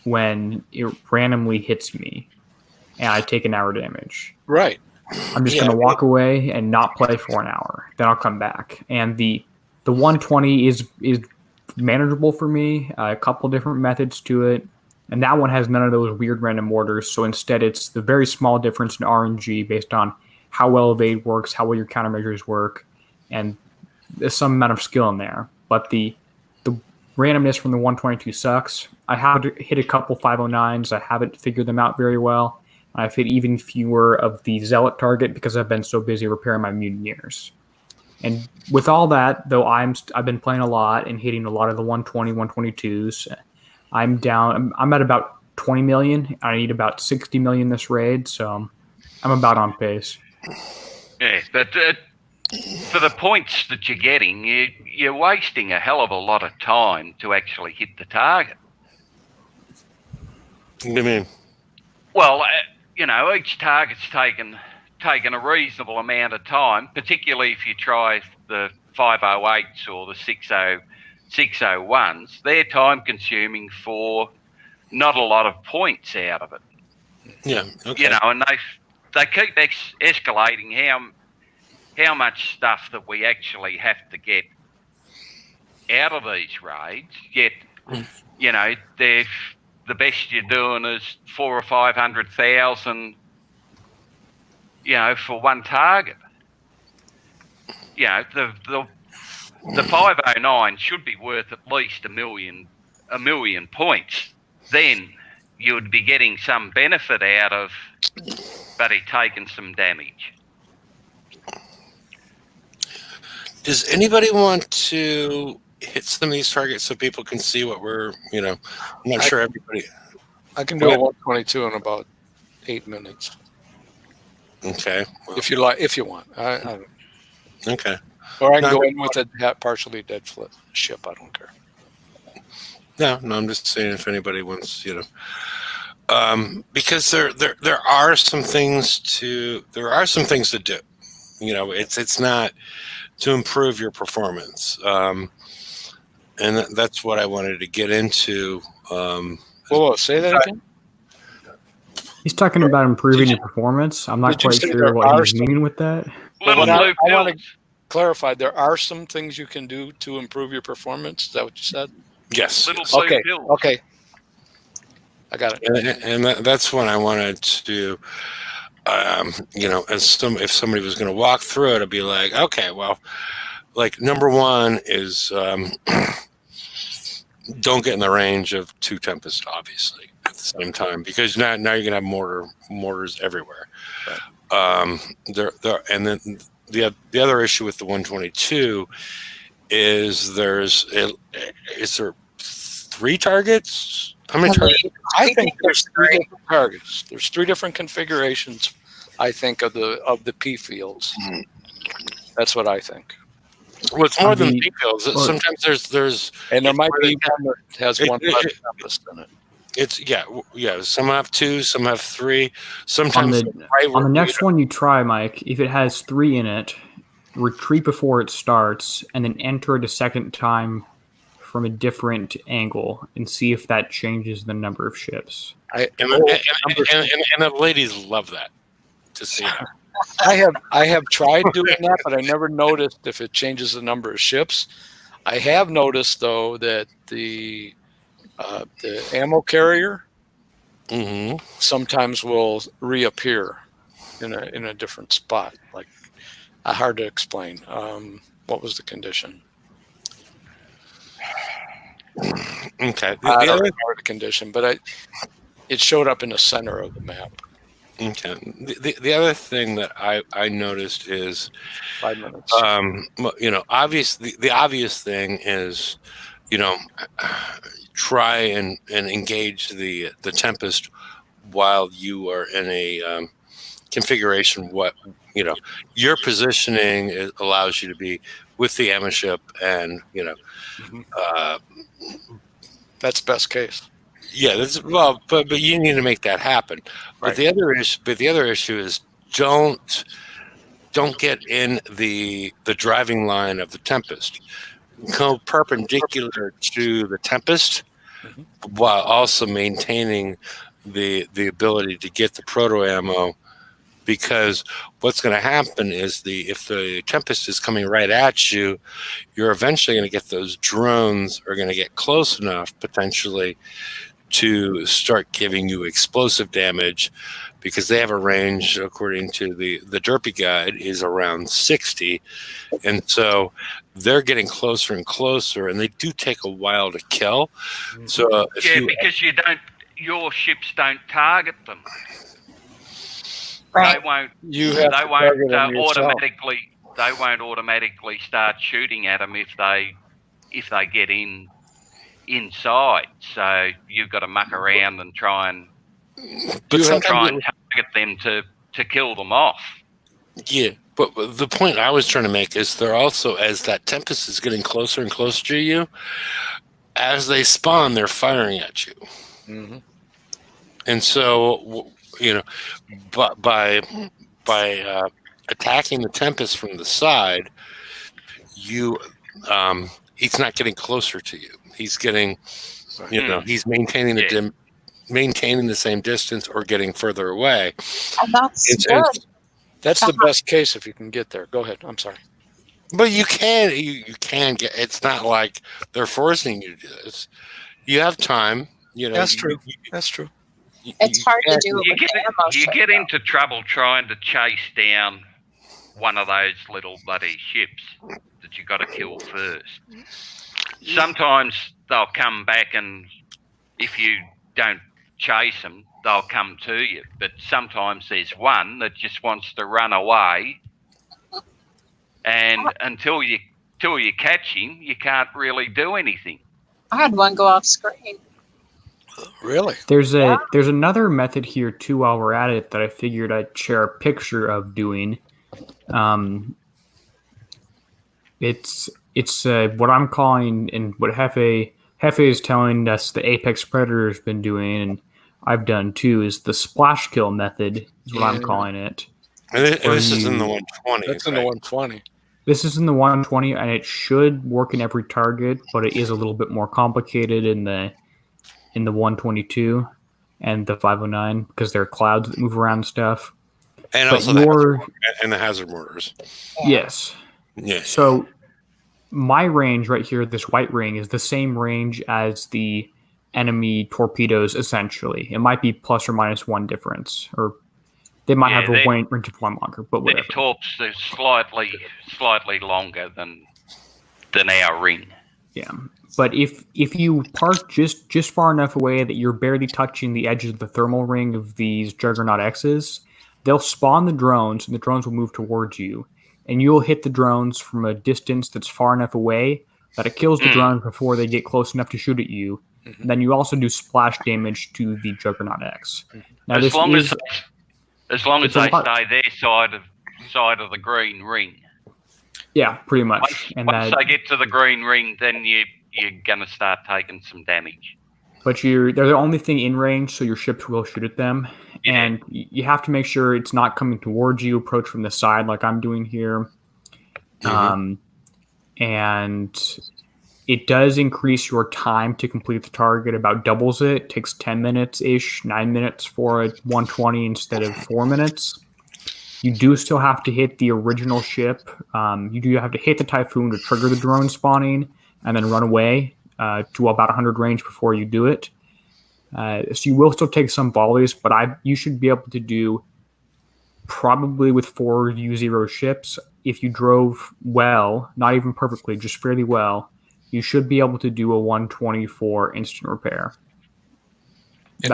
when it randomly hits me and I take an hour damage. Right. I'm just going to walk away and not play for an hour. Then I'll come back. And the 120 is manageable for me. A couple different methods to it. And that one has none of those weird random mortars. So instead, it's the very small difference in RNG based on how well evade works, how well your countermeasures work, and there's some amount of skill in there. But the randomness from the 122 sucks. I have hit a couple 509s. I haven't figured them out very well. I've hit even fewer of the Zealot target because I've been so busy repairing my Mutineers. And with all that, though, I've been playing a lot and hitting a lot of the 120, 122s. I'm down. I'm at about 20 million. I need about 60 million this raid, so I'm about on pace. Yeah, but for the points that you're getting, you're wasting a hell of a lot of time to actually hit the target. What do you mean? Well, each target's taken a reasonable amount of time, particularly if you try the 508s or the 601s. They're time consuming for not a lot of points out of it. Yeah. Okay. And they keep escalating how much stuff that we actually have to get out of these raids. Yet, the best you're doing is 400,000 or 500,000, for one target. The 509 should be worth at least a million points. Then you would be getting some benefit out of, but taking some damage. Does anybody want to hit some of these targets so people can see what we're, I'm not sure everybody. I can do a 122 in about 8 minutes. Okay. Well, If you like, if you want. okay. Or I can go in with a partially dead ship. I don't care. No, I'm just saying if anybody wants, because there are some things to do. It's not to improve your performance, and that's what I wanted to get into. Whoa, say that again. He's talking about improving your performance. I'm not quite sure what he's meaning with that. Little blue I want to pills. clarify. There are some things you can do to improve your performance. Is that what you said? Yes. Little blue pills. Okay. I got it. And that's when I wanted to, if somebody was going to walk through it, I'd be like, okay, well, like number one is don't get in the range of 2 Tempest, obviously, at the same time, because now you're gonna have mortars everywhere. Right. And then the other issue with the 122 is there 3 targets? How many targets? I think there's 3 different targets. There's 3 different configurations. I think of the P fields. That's what I think. Well, it's more than P fields. Sometimes there's and there might be one that has one Tempest in it. It's some have 2, some have 3. Sometimes on the next one you try, Mike, if it has 3 in it, retreat before it starts, and then enter it a second time from a different angle, and see if that changes the number of ships. And the ladies love that to see that. I have tried doing that, but I never noticed if it changes the number of ships. I have noticed though that the ammo carrier sometimes will reappear in a different spot. Like hard to explain. What was the condition? Okay, I don't remember the condition, but it showed up in the center of the map. Okay. The other thing that I noticed is 5 minutes. Obviously the obvious thing is, try and engage the Tempest while you are in a configuration. What your positioning allows you to be with the ammo ship, and that's best case. Yeah, but you need to make that happen. Right. But the other issue is don't get in the driving line of the Tempest. Go perpendicular to the Tempest, while also maintaining the ability to get the proto ammo. Because what's going to happen is if the Tempest is coming right at you, you're eventually going to get those drones are going to get close enough potentially to start giving you explosive damage, because they have a range, according to the Derpy guide, is around 60, and so they're getting closer and closer, and they do take a while to kill. So because your ships don't target them. Right. They won't. You have they to won't automatically. They won't automatically start shooting at them if they get inside. So you've got to muck around and try and target them to kill them off. Yeah, but the point I was trying to make is they're also, as that Tempest is getting closer and closer to you, as they spawn, they're firing at you. Mm-hmm. And so, but by attacking the Tempest from the side, he's not getting closer to you. He's getting, he's maintaining the same distance or getting further away. And that's good. That's the best case if you can get there. Go ahead. I'm sorry. But you can get. It's not like they're forcing you to do this. You have time. That's true. That's true. It's hard to do. You get into trouble trying to chase down one of those little bloody ships that you got to kill first. Sometimes they'll come back, and if you don't chase them, they'll come to you. But sometimes there's one that just wants to run away, and until you till you catch him, you can't really do anything. I had one go off screen. Really? There's another method here too while we're at it that I figured I'd share a picture of doing. It's what I'm calling, and what Hefe is telling us the Apex Predator has been doing, and I've done too, is the splash kill method is what I'm calling it. And this is in the 120. That's in the 120. This is in the 120, and it should work in every target, but it is a little bit more complicated in the 122 and the 509 because there are clouds that move around and stuff. And but also the hazard mortars. Yes. Yes. So my range right here, this white ring, is the same range as the enemy torpedoes, essentially. It might be plus or minus one difference, or they might have a range of one longer, but whatever. Their torps are slightly longer than our ring. Yeah. But if you park just far enough away that you're barely touching the edges of the thermal ring of these Juggernaut X's, they'll spawn the drones, and the drones will move towards you. And you'll hit the drones from a distance that's far enough away that it kills the drones before they get close enough to shoot at you. And then you also do splash damage to the Juggernaut X. Now, as long as they stay their side of the green ring. Yeah, pretty much. Once they get to the green ring, then you're going to start taking some damage. But they're the only thing in range, so your ships will shoot at them. Yeah. And you have to make sure it's not coming towards you, approach from the side like I'm doing here. And it does increase your time to complete the target, about doubles it. It takes 10 minutes-ish, 9 minutes for a 120 instead of 4 minutes. You do still have to hit the original ship. You do have to hit the Typhoon to trigger the drone spawning and then run away to about 100 range before you do it. So you will still take some volleys, but you should be able to do, probably with 4 U0 ships, if you drove well, not even perfectly, just fairly well, you should be able to do a 124 instant repair. In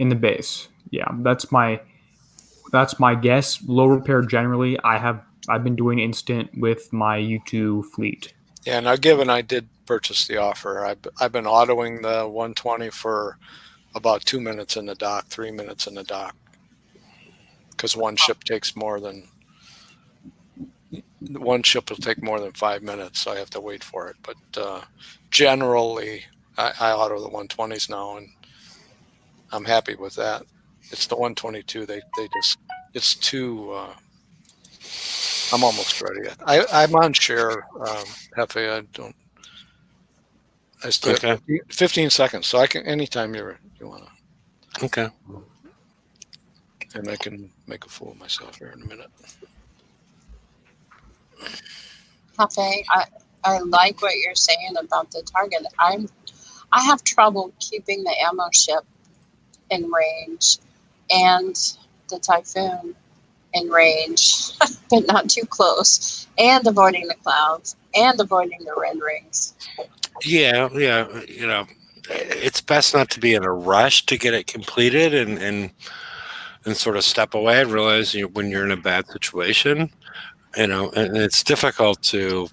the base. Yeah, that's my guess. Low repair generally. I've been doing instant with my U2 fleet. Yeah, now given I did purchase the offer, I've been autoing the 120 for about 2 minutes in the dock, 3 minutes in the dock, because one ship will take more than 5 minutes, so I have to wait for it. But generally, I auto the 120s now, and I'm happy with that. It's the 122. It's too. I'm almost ready. I'm on share, Hefe. I still have 15 seconds, so I can anytime you want to. Okay. And I can make a fool of myself here in a minute. Hefe, I like what you're saying about the target. I have trouble keeping the ammo ship in range and the Typhoon in range, but not too close, and avoiding the clouds and avoiding the red rings. Yeah. It's best not to be in a rush to get it completed and sort of step away and realize when you're in a bad situation, and it's difficult to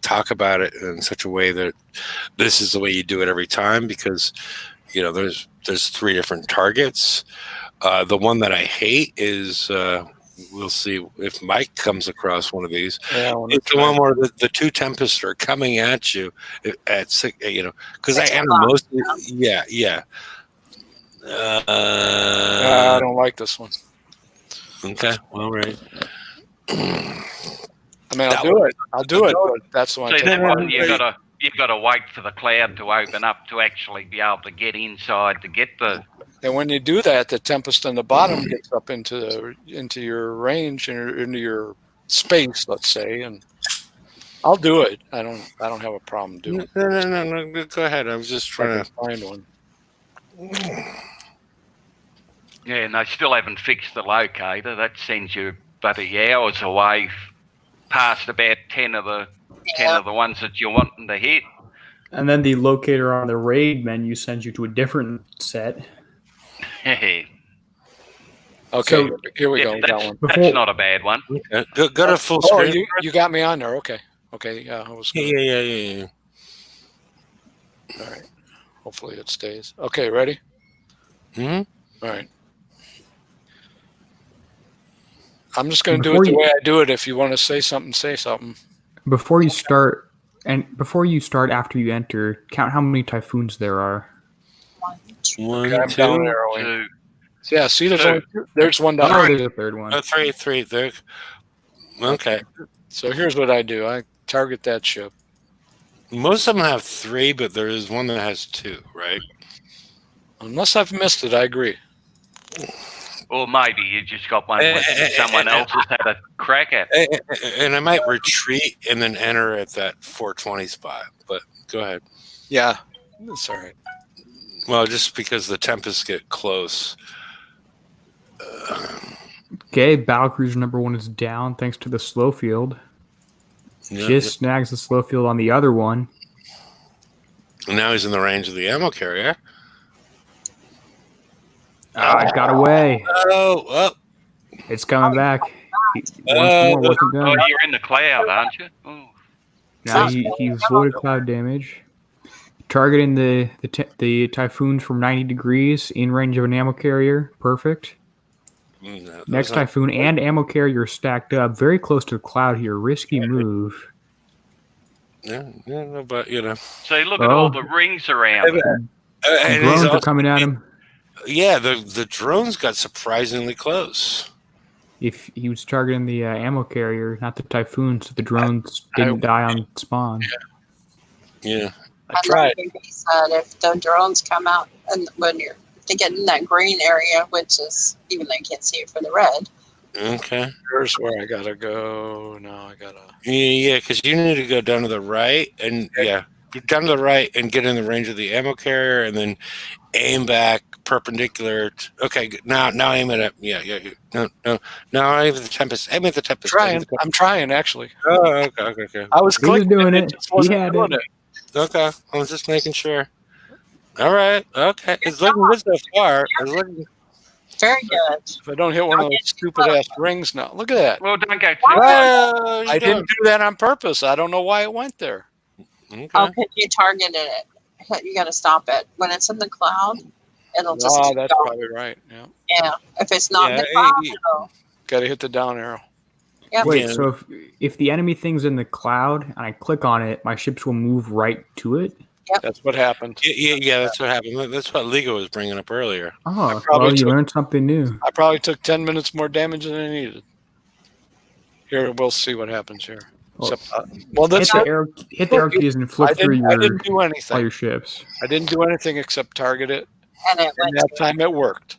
talk about it in such a way that this is the way you do it every time, because there's 3 different targets. The one that I hate is we'll see if Mike comes across one of these. Yeah, it's the one where the 2 Tempests are coming at you at 6, because I enter most. Yeah. I don't like this one. Okay, all right. I mean, I'll do it, but that's the one. See, that one you've got to wait for the cloud to open up to actually be able to get inside to get the. And when you do that, the Tempest on the bottom gets up into your range and into your space, let's say, and I'll do it. I don't have a problem doing it. No. Go ahead. I was just trying to find one. Yeah, and they still haven't fixed the locator. That sends you bloody hours away, past about 10 of the ones that you're wanting to hit. And then the locator on the raid menu sends you to a different set. Okay, So- here we Yeah, go. We got that's, one. Before- that's not a bad one. Okay. Go to full Oh, screen. you got me on there. Okay. Yeah, I was good. Yeah. All right. Hopefully it stays. Okay, ready? Hmm. All right. I'm just going to do it Before the you- way I do it. If you want to say something, say something. Before you start, after you enter, count how many typhoons there are. 1, 2, One, Okay, I'm down two, arrowing. Two. Yeah, see, there's Two. only two. There's one down. Oh, there's a third one. three. There. Okay. So here's what I do. I target that ship. Most of them have 3, but there is one that has 2, right? Unless I've missed it, I agree. Or maybe you just got one with someone else has had a crack at. And I might retreat and then enter at that 420 spot. But go ahead. Yeah, that's all right. Well, just because the tempests get close. Okay, battlecruiser number 1 is down thanks to the slow field. Yeah. Just snags the slow field on the other one. And now he's in the range of the ammo carrier. It got away. Oh, It's coming back. Once more, wasn't Oh, done. you're in the cloud, aren't you? Oh. Now he avoided cloud damage. Targeting the typhoons from 90 degrees in range of an ammo carrier. Perfect. no, Next typhoon and ammo carrier stacked up very close to the cloud here. Risky move. Yeah, no, but you know. So look at all the rings around it. And Drones he's are coming at him. Yeah, the drones got surprisingly close. If he was targeting the ammo carrier, not the typhoon, so the drones didn't die on spawn. Yeah. I tried. He said if the drones come out and when they get in that green area, which is even though you can't see it for the red. Okay. Here's where I gotta go. Now I gotta. Yeah, because you need to go down to the right and down to the right and get in the range of the ammo carrier and then aim back perpendicular. Okay, now aim at it. Yeah. No, aim at the tempest. Aim at the tempest. I'm trying actually. Oh, okay. I was He was clicking doing it. it. Just wasn't He had doing it. Okay, I was just making sure. All right, okay. It's looking good so far. It's looking. Very good. If I don't hit one of those stupid ass rings now, look at that. Well, don't go too Oh, I didn't do that on purpose. I don't know why it went there. Okay. Okay, you targeted it. You got to stop it when it's in the cloud. It'll just Oh, keep that's going. probably right. Yeah, Yeah, if it's not in Yeah, the cloud, it'll. gotta hit the down arrow. Yep. Wait, Yeah. so if the enemy thing's in the cloud and I click on it, my ships will move right to it? That's what happened. Yeah, that's what happened. That's what Ligo was bringing up earlier. Oh, probably well, you took- learned something new. I probably took 10 minutes more damage than I needed. Here, we'll see what happens here. Well, Except, well, Hit that's the arrow keys and I flip through didn't do all anything. your ships. I didn't do anything except target it, And it and went. that time it worked.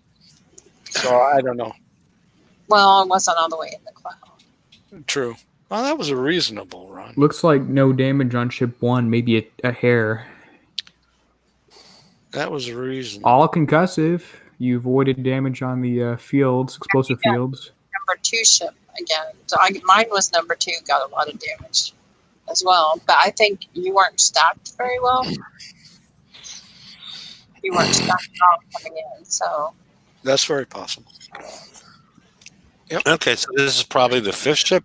So I don't know. Well, it wasn't all the way in the cloud. True. Well, that was a reasonable run. Looks like no damage on ship 1, maybe a hair. That was a reasonable. All concussive. You avoided damage on the fields, explosive Yeah. fields. Number 2 ship again. So mine was number 2, got a lot of damage as well. But I think you weren't stacked very well. You weren't stacked at all coming in. So That's very possible. Okay, so this is probably the 5th ship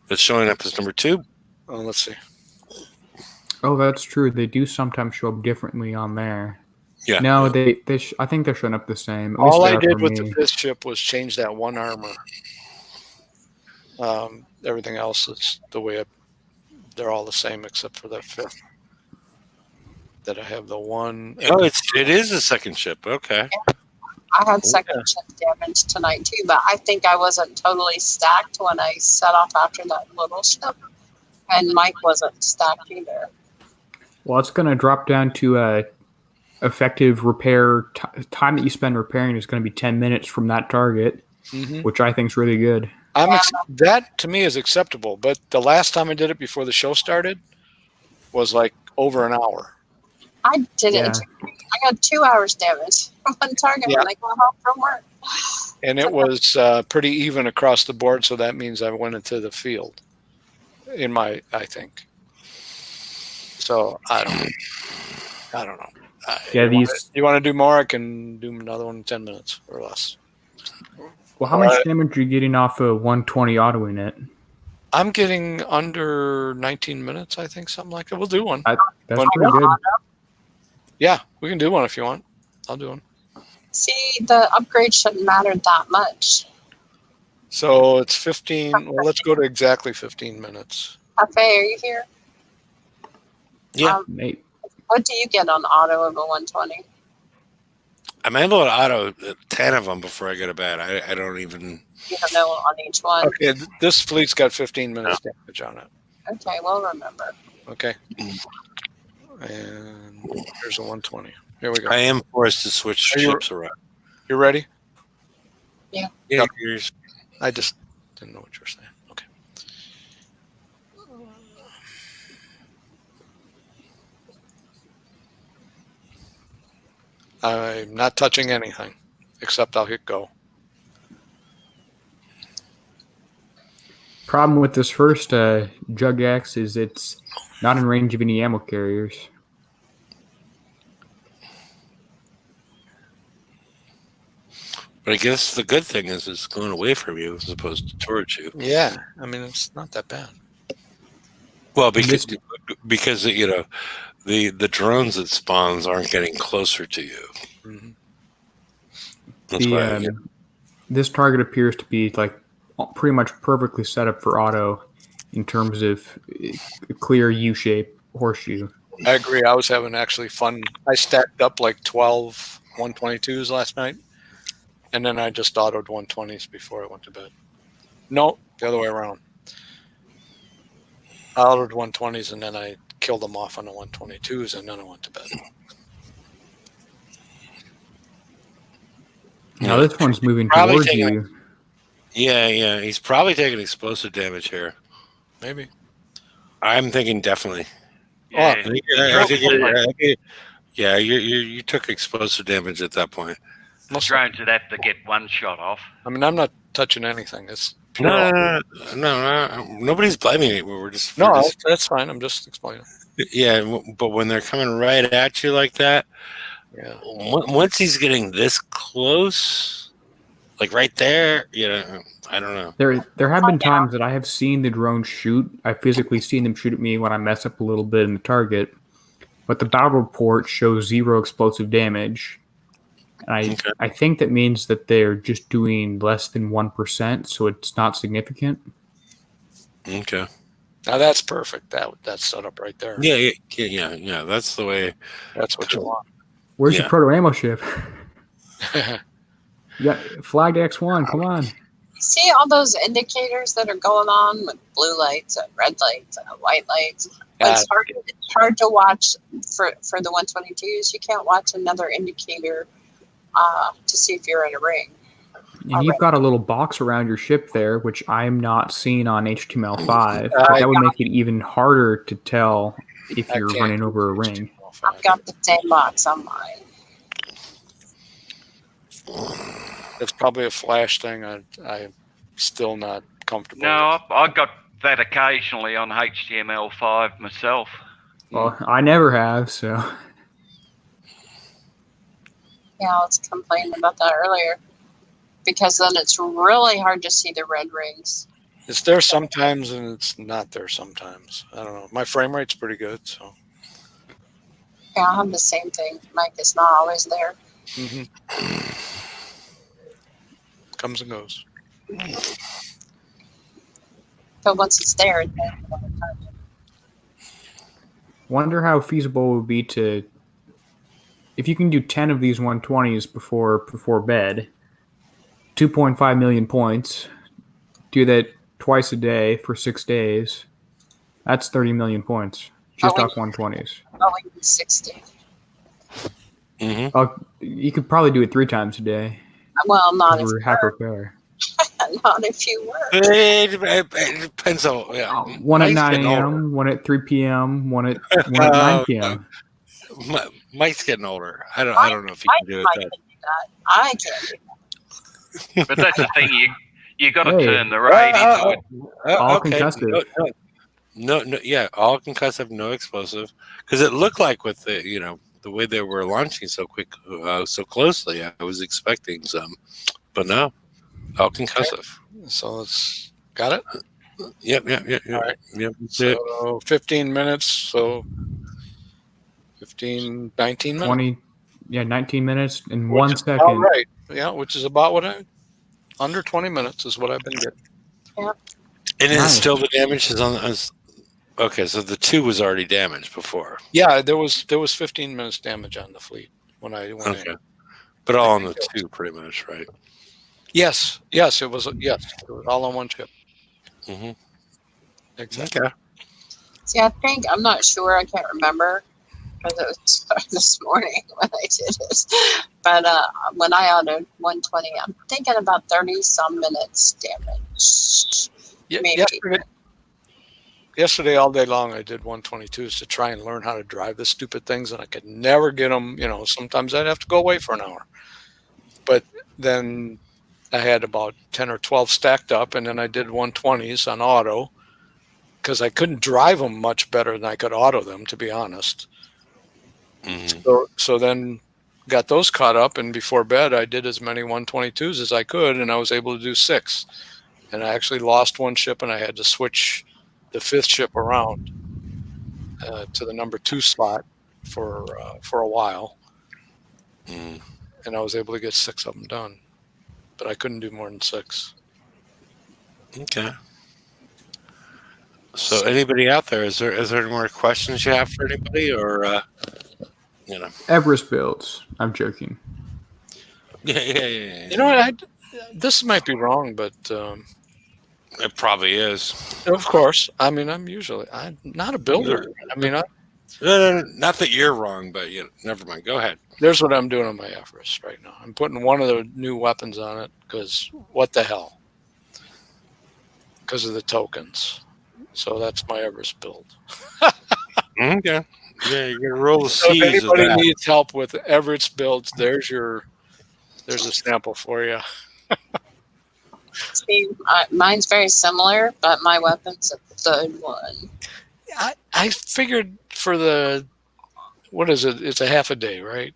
that's showing up as number 2. Well, let's see. Oh, that's true. They do sometimes show up differently on there. Yeah. No, I think they're showing up the same. At least All they I are did for with me. the 5th ship was change that one armor. Everything else is the way they're all the same except for that 5th. That I have the one. Oh, it is the 2nd ship. Okay. I had second ship damage tonight too. But I think I wasn't totally stacked when I set off after that little ship. And Mike wasn't stacked either. Well, it's going to drop down to effective repair. Time that you spend repairing is going to be 10 minutes from that target, which I think is really good. That to me is acceptable. But the last time I did it before the show started was like over an hour. I did Yeah. it. I got 2 hours damage from one target when I got home from work. And it was pretty even across the board. So that means I went into the field I think. So I don't know. Yeah, You want to do more? I can do another one in 10 minutes or less. Well, how much damage are you getting off a 120 autoing it? I'm getting under 19 minutes, I think, something like that. We'll do one. That's But- pretty good. Yeah, we can do one if you want. I'll do one. See, the upgrade shouldn't matter that much. So it's 15. Well, let's go to exactly 15 minutes. Cafe, are you here? Yeah. Nate. What do you get on auto of a 120? I'm able to auto 10 of them before I go to bed. I don't even. You don't know on each one. Okay, this fleet's got 15 minutes damage on it. Okay, we'll remember. Okay. And here's a 120. Here we go. I am forced to switch Are you- ships around. You ready? Yeah, I just didn't know what you were saying. Okay. I'm not touching anything, except I'll hit go. Problem with this first Jug X is it's not in range of any ammo carriers. but I guess the good thing is it's going away from you as opposed to towards you. Yeah, I mean, it's not that bad. Well, because you know the drones it spawns aren't getting closer to you. Mhm. That's why. This target appears to be like pretty much perfectly set up for auto in terms of a clear U-shape horseshoe. I agree. I was having actually fun. I stacked up like 12 122s last night, and then I just autoed 120s before I went to bed. No, the other way around. I autoed 120s, and then I killed them off on the 122s, and then I went to bed. Now this one's moving Probably towards taking you. Yeah, he's probably taking explosive damage here. Maybe. I'm thinking definitely. Yeah. I think you took explosive damage at that point. Drones would have to get one shot off. I mean, I'm not touching anything. It's pure. No, nobody's blaming you. We're just That's fine. I'm just explaining. yeah. But when they're coming right at you like that, Yeah. once he's getting this close, like right there, I don't know. There have been times that I have seen the drone shoot. I've physically seen them shoot at me when I mess up a little bit in the target, but the battle report shows 0 explosive damage. And I think that means that they're just doing less than 1%, so it's not significant. Okay. Now that's perfect. That's set up right there. Yeah. That's the way. That's what you want. Where's Yeah. your proto ammo ship? Yeah, flagged X1. Come on. See all those indicators that are going on with blue lights and red lights and white lights? It's hard to watch for the 122s. You can't watch another indicator to see if you're in a ring. And you've got a little box around your ship there, which I'm not seeing on HTML5. But that would make it even harder to tell if you're running over a ring. I've got the same box on mine. It's probably a flash thing. I'm still not comfortable. No, I got that occasionally on HTML5 myself. Well, I never have, so. Yeah, I was complaining about that earlier. Because then it's really hard to see the red rings. It's there sometimes, and it's not there sometimes. I don't know. My frame rate's pretty good, so. Yeah, I have the same thing. Mike is not always there. Comes and goes. But once it's there, it's there all the time. Wonder how feasible it would be to, if you can do 10 of these 120s before bed, 2.5 million points, do that twice a day for 6 days, that's 30 million points just off 120s. Oh, we need 60. You could probably do it 3 times a day. Well, not if We're you hacker were. fair. Not if you were. It depends on. Yeah. One at Mike's 9 getting older. a.m., one at 3 p.m., one at 9 p.m. Mike's getting older. I don't know if he can do it. I can do that. I can do that. But that's the thing, you got to Hey. turn the radio. All concussive. No, yeah, all concussive, no explosive. Because it looked like with the way they were launching so quick, so closely, I was expecting some, but no. Oh, concussive. So it's got it. Yep. All right. Yep. That's it. So 15 minutes. So 15, 19 minutes. 20, 19 minutes and Which 1 is about second. right. Yeah, which is about what under 20 minutes is what I've been getting. Yeah. And Nice. it's still the damage is on. Okay, so the 2 was already damaged before. Yeah, there was 15 minutes damage on the fleet when I went Okay, in. but all on the 2, pretty much, right? Yes, it was all on one ship. Mm-hmm. Exactly. Okay. See, I'm not sure. I can't remember because it was this morning when I did it. But when I ordered 120, I'm thinking about 30 some minutes damage. Yeah, Maybe. yesterday all day long I did 122s to try and learn how to drive the stupid things, and I could never get them. Sometimes I'd have to go away for an hour. But then I had about 10 or 12 stacked up, and then I did 120s on auto because I couldn't drive them much better than I could auto them, to be honest. Mm-hmm. So then got those caught up, and before bed I did as many 122s as I could, and I was able to do 6. And I actually lost one ship, and I had to switch the 5th ship around to the number 2 slot for a while, and I was able to get 6 of them done, but I couldn't do more than 6. Okay. So, anybody out there? Is there any more questions you have for anybody, or Everest builds. I'm joking. Yeah. This might be wrong, but It probably is. of course, I mean, I'm not a builder. I mean, Not that you're wrong, but never mind. Go ahead. there's what I'm doing on my Everest right now. I'm putting one of the new weapons on it because what the hell? Because of the tokens. So that's my Everest build. Okay. Yeah, you're gonna roll the So if C's of anybody that. needs help with Everest builds, there's a sample for you. See, mine's very similar, but my weapon's a third one. I figured for what is it? It's a half a day, right?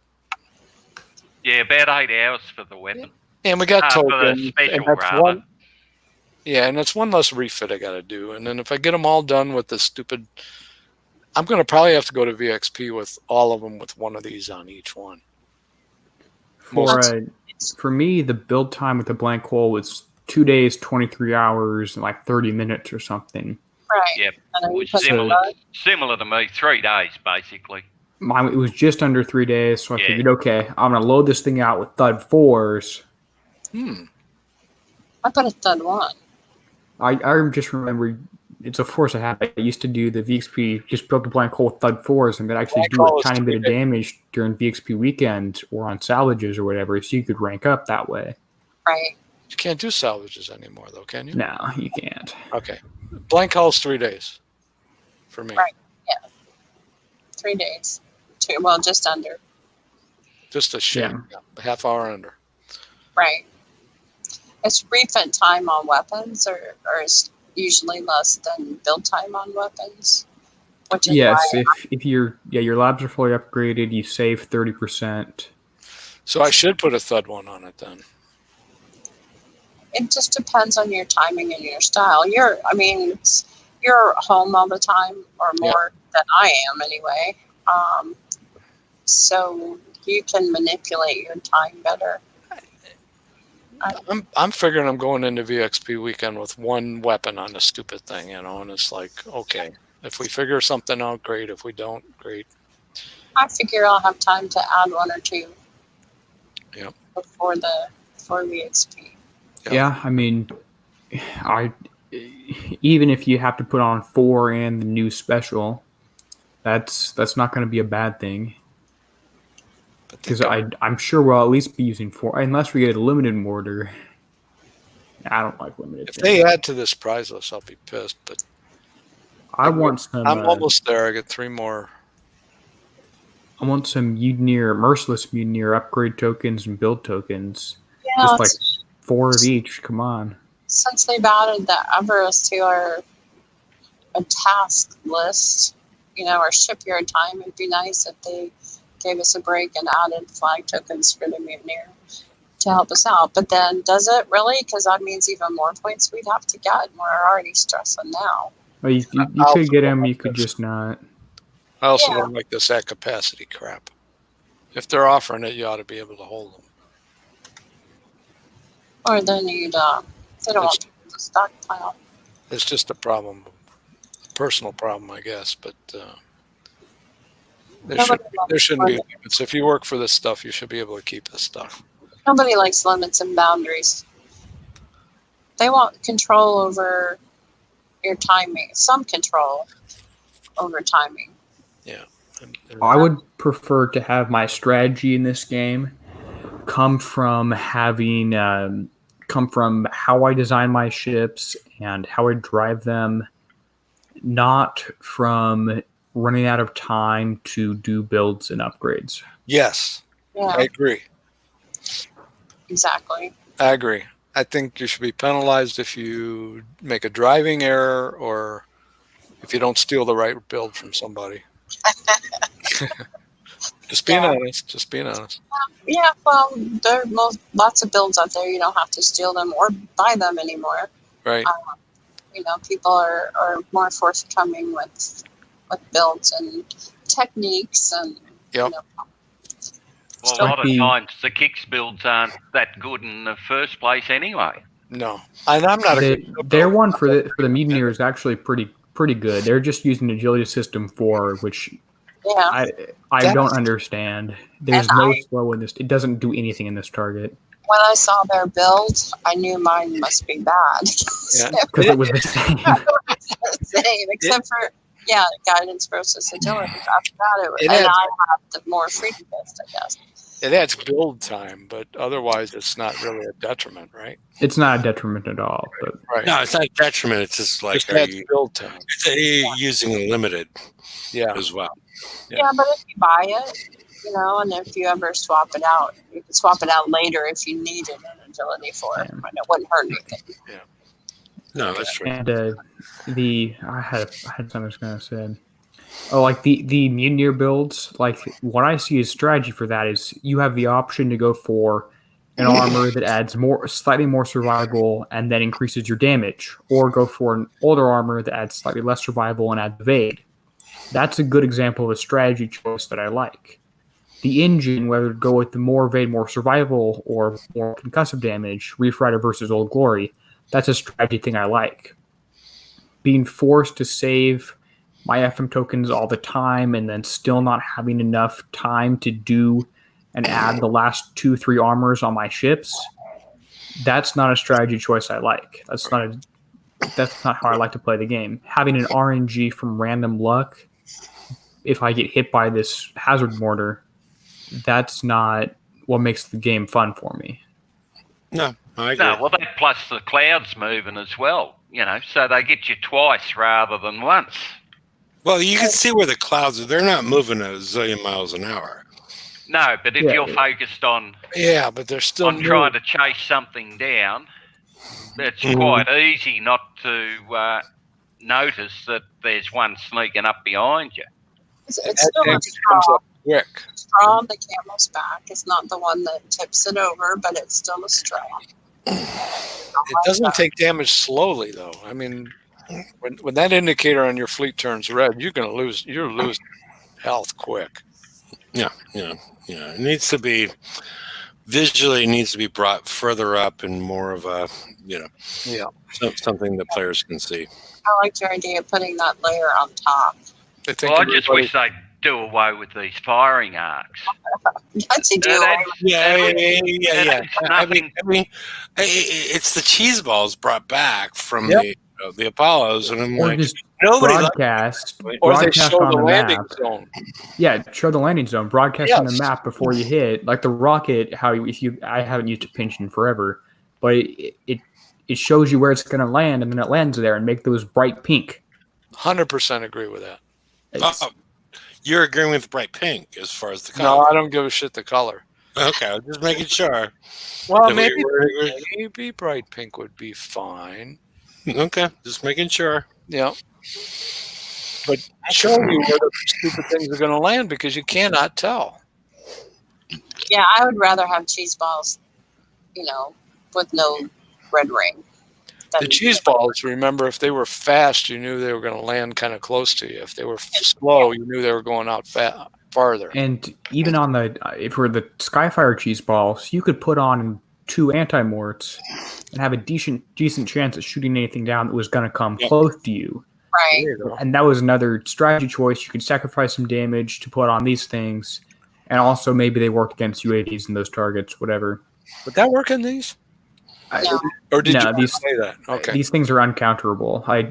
Yeah, about 8 hours for the weapon. And we got For the tokens. special, and that's rather. one. Yeah, and it's one less refit I got to do. And then if I get them all done with the stupid, I'm going to probably have to go to VXP with all of them with one of these on each one. For me, the build time with the blank hole was 2 days, 23 hours, and like 30 minutes or something. Right. Yep. And then It you was put similar to me, 3 days basically. It was just under 3 days, so I Yeah. figured, okay, I'm going to load this thing out with Thud 4s. I put a third one. I just remember it's a force I had. I used to do the VXP, just build the blank hole with Thud 4s and could actually do a tiny bit of damage during VXP weekends or on salvages or whatever, so you could rank up that way. Right. You can't do salvages anymore, though, can you? No, you can't. Okay. Blank hull's 3 days for me. Right. Yeah. 3 days. Just under. Just a shame. Yeah. A half hour under. Right. It's refit time on weapons, or is usually less than build time on weapons. Which is Yes, why if your labs are fully upgraded, you save 30%. So I should put a Thud one on it then. it just depends on your timing and your style. You're home all the time, or more than I am anyway. So you can manipulate your time better. I'm figuring I'm going into VXP weekend with one weapon on the stupid thing, and it's like, okay, if we figure something out, great. If we don't, great. I figure I'll have time to add 1 or 2. Yep. Before VXP. Yep. Yeah, I mean, even if you have to put on 4 and the new special, that's not going to be a bad thing. Because I'm sure we'll at least be using 4, unless we get a limited mortar. I don't like limited. If they add to this prize list, I'll be pissed. But I want some. I'm almost there. I get 3 more. I want some merciless Mutineer upgrade tokens and build tokens. Yeah, just like 4 of each. Come on. Since they've added the Everest to our task list, our shipyard time, it'd be nice if they gave us a break and added flag tokens for the Mutineer. to help us out. But then, does it really? Because that means even more points we'd have to get, and we're already stressing now. Well, you could get them. You could just not. I also Yeah. don't like this at capacity crap. If they're offering it, you ought to be able to hold them. Or then you'd, they don't want people to stockpile. It's just a problem, a personal problem, I guess. But there shouldn't be limits. If you work for this stuff, you should be able to keep this stuff. Nobody likes limits and boundaries. They want control over your timing, some control over timing. Yeah. I would prefer to have my strategy in this game come from having come from how I design my ships and how I drive them, not from running out of time to do builds and upgrades. Yes, Yeah, I agree. exactly. I agree. I think you should be penalized if you make a driving error or if you don't steal the right build from somebody. Just being honest. Just being honest. Yeah, well, there are lots of builds out there. You don't have to steal them or buy them anymore. Right. People are more forthcoming with builds and techniques and Yep. Well, a lot of times the kicks builds aren't that good in the first place anyway. No, and I'm not Their one for the Mutineer is actually pretty good. They're just using Agility System 4, which I don't understand. There's no slow in this. It doesn't do anything in this target. When I saw their build, I knew mine must be bad. Because it was the same. Except for guidance versus agility. After that, I have the more freedom based, I guess. It adds build time, but otherwise it's not really a detriment, right? It's not a detriment at all. But Right. No, it's not a detriment. It's just like adds build time. It's using a limited as well. Yeah, but if you buy it, and if you ever swap it out, you can swap it out later if you needed an agility for it, and it wouldn't hurt anything. Yeah. No, that's true. And I had something I was going to say. Oh, like the Mutineer builds, like what I see as strategy for that is you have the option to go for an armor that adds slightly more survival and then increases your damage, or go for an older armor that adds slightly less survival and adds evade. That's a good example of a strategy choice that I like. The engine, whether to go with the more evade, more survival, or more concussive damage, Reef Rider versus Old Glory, that's a strategy thing I like. Being forced to save my FM tokens all the time and then still not having enough time to do and add the last 2-3 armors on my ships, that's not a strategy choice I like. That's not how I like to play the game. Having an RNG from random luck, if I get hit by this hazard mortar, that's not what makes the game fun for me. No, I agree. No, well, that plus the clouds moving as well, so they get you twice rather than once. Well, you can see where the clouds are. They're not moving at a zillion miles an hour. No, but if you're focused on but they're still trying to chase something down, it's quite easy not to notice that there's one sneaking up behind you. It's still a straw. Quick. Straw on the camel's back. It's not the one that tips it over, but it's still a straw. It doesn't take damage slowly, though. I mean, when that indicator on your fleet turns red, you're losing health quick. Yeah. It needs to be visually. It needs to be brought further up and more of a something that players can see. I like your idea of putting that layer on top. I just wish they'd do away with these firing arcs. Yes, you do. Yeah. I mean, it's the cheese balls brought back from the Apollos, and I'm like, nobody broadcast they show on the the landing map. zone. Yeah, show the landing zone. Broadcast on the map before you hit. Like the rocket, I haven't used a pinch in forever, but it shows you where it's going to land, and then it lands there and make those bright pink. 100% agree with that. You're agreeing with bright pink as far as the color. No, I don't give a shit the color. Okay, I'm just making sure. Well, maybe bright pink would be fine. Okay, just making sure. Yeah. But show you where the stupid things are going to land because you cannot tell. Yeah, I would rather have cheese balls. with no red ring. The cheese balls, remember, if they were fast, you knew they were going to land kind of close to you. If they were slow, you knew they were going out farther. And even on for the Skyfire cheese balls, you could put on 2 anti-morts and have a decent chance at shooting anything down that was going to come close to you. Right. And that was another strategy choice. You could sacrifice some damage to put on these things, and also maybe they worked against UAVs and those targets, whatever. Would that work in these? No. Or did you say that? Okay. These things are uncounterable. I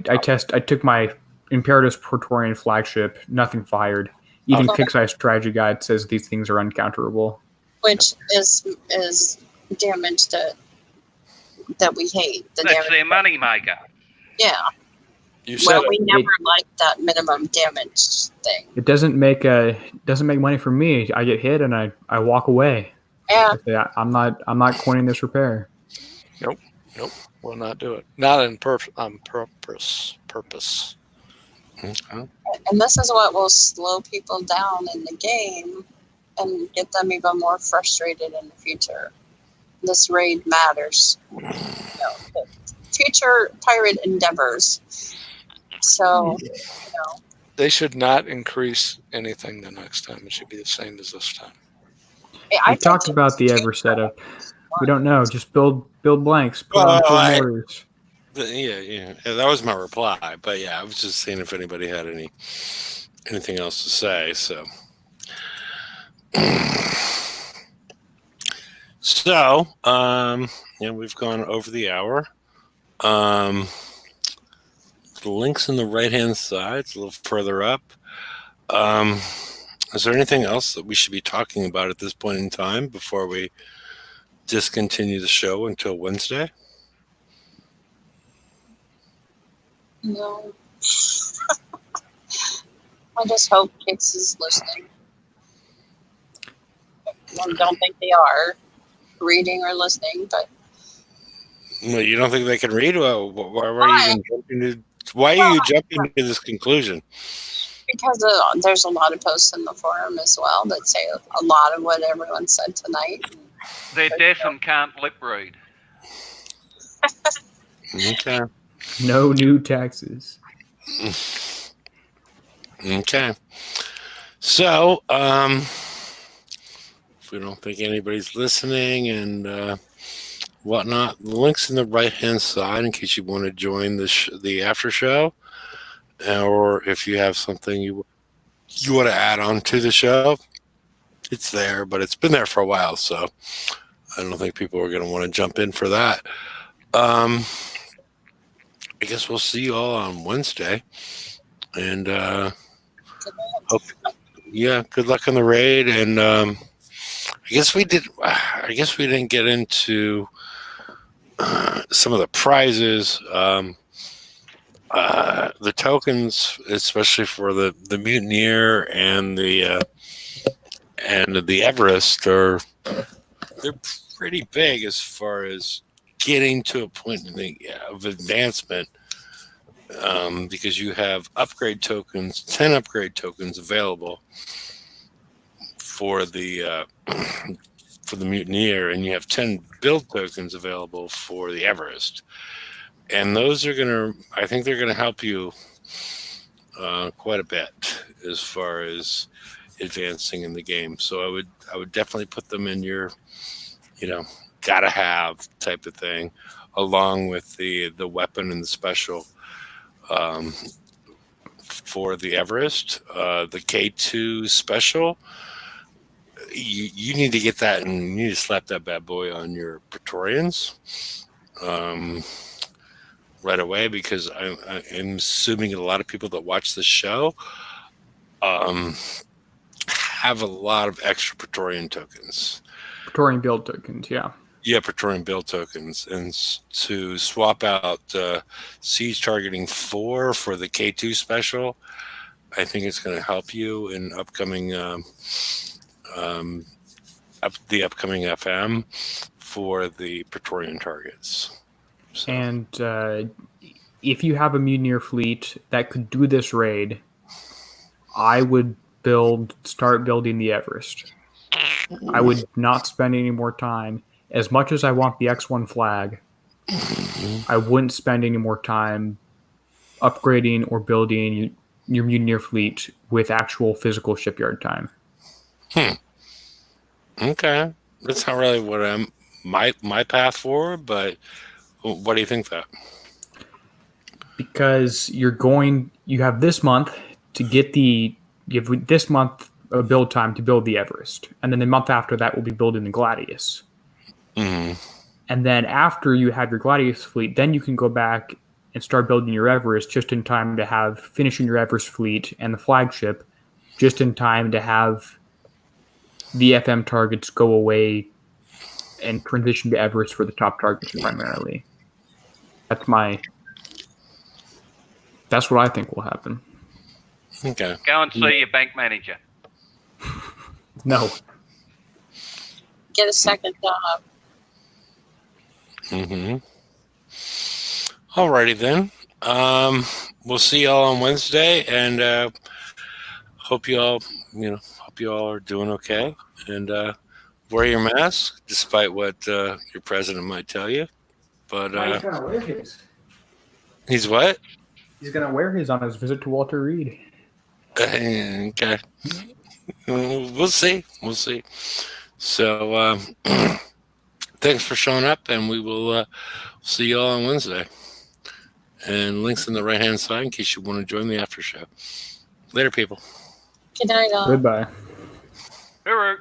took my Imperator's Praetorian flagship, nothing fired. Even Kickseye Strategy Guide says these things are uncounterable. Which is damage that we hate. That's their money maker. Yeah. You said we never liked that minimum damage thing. It doesn't make money for me. I get hit and I walk away. Yeah. I'm not coining this repair. Nope. We'll not do it. Not on purpose. And this is what will slow people down in the game and get them even more frustrated in the future. This raid matters. Future pirate endeavors. So, They should not increase anything the next time. It should be the same as this time. We talked about the Everest setup. We don't know. Just build blanks. Put on full mortars. Yeah. That was my reply. But yeah, I was just seeing if anybody had anything else to say. So, we've gone over the hour. The link's in the right-hand side. It's a little further up. Is there anything else that we should be talking about at this point in time before we discontinue the show until Wednesday? No. I just hope Kix is listening. I don't think they are reading or listening, but... Well, you don't think they can read? Well, why are you jumping to this conclusion? Because there's a lot of posts in the forum as well that say a lot of what everyone said tonight. They're deaf and can't lip read. Okay. No new taxes. Okay. So, if we don't think anybody's listening and whatnot, the link's in the right-hand side in case you want to join the after show, or if you have something you want to add on to the show, it's there, but it's been there for a while, so I don't think people are going to want to jump in for that. I guess we'll see you all on Wednesday, and good luck on the raid. And I guess we didn't get into some of the prizes. The tokens, especially for the Mutineer and the Everest, they're pretty big as far as getting to a point of advancement, because you have upgrade tokens, 10 upgrade tokens available for the Mutineer, and you have 10 build tokens available for the Everest. And those are I think they're gonna help you quite a bit as far as advancing in the game. So I would definitely put them in your, gotta have type of thing, along with the weapon and the special for the Everest, the K2 special. You need to get that, and you need to slap that bad boy on your Praetorians right away, because I'm assuming a lot of people that watch the show have a lot of extra Praetorian tokens. Praetorian build tokens, yeah. Yeah, Praetorian build tokens. And to swap out Siege Targeting 4 for the K2 special, I think it's going to help you in upcoming the upcoming FM for the Praetorian targets. So. And if you have a Mutineer fleet that could do this raid, I would start building the Everest. I would not spend any more time. as much as I want the X1 flag, I wouldn't spend any more time upgrading or building your Mutineer fleet with actual physical shipyard time. Okay. That's not really what I'm my path forward, but what do you think that? Because you have this month to get you have this month of build time to build the Everest, and then the month after that will be building the Gladius. Mm-hmm. And then after you have your Gladius fleet, then you can go back and start building your Everest just in time to have finishing your Everest fleet and the flagship just in time to have the FM targets go away and transition to Everest for the top targets primarily. That's what I think will happen. Okay. Go and see your bank manager. No. Get a second job. Mm-hmm. Alrighty then. We'll see y'all on Wednesday, and hope you all are doing okay, and wear your mask despite what your president might tell you. But He's gonna wear his. he's what? He's gonna wear his on his visit to Walter Reed. Okay. We'll see. We'll see. So thanks for showing up, and we will see you all on Wednesday. And links in the right-hand side in case you want to join the after show. Later, people. Good night, all. Goodbye. Hooroo.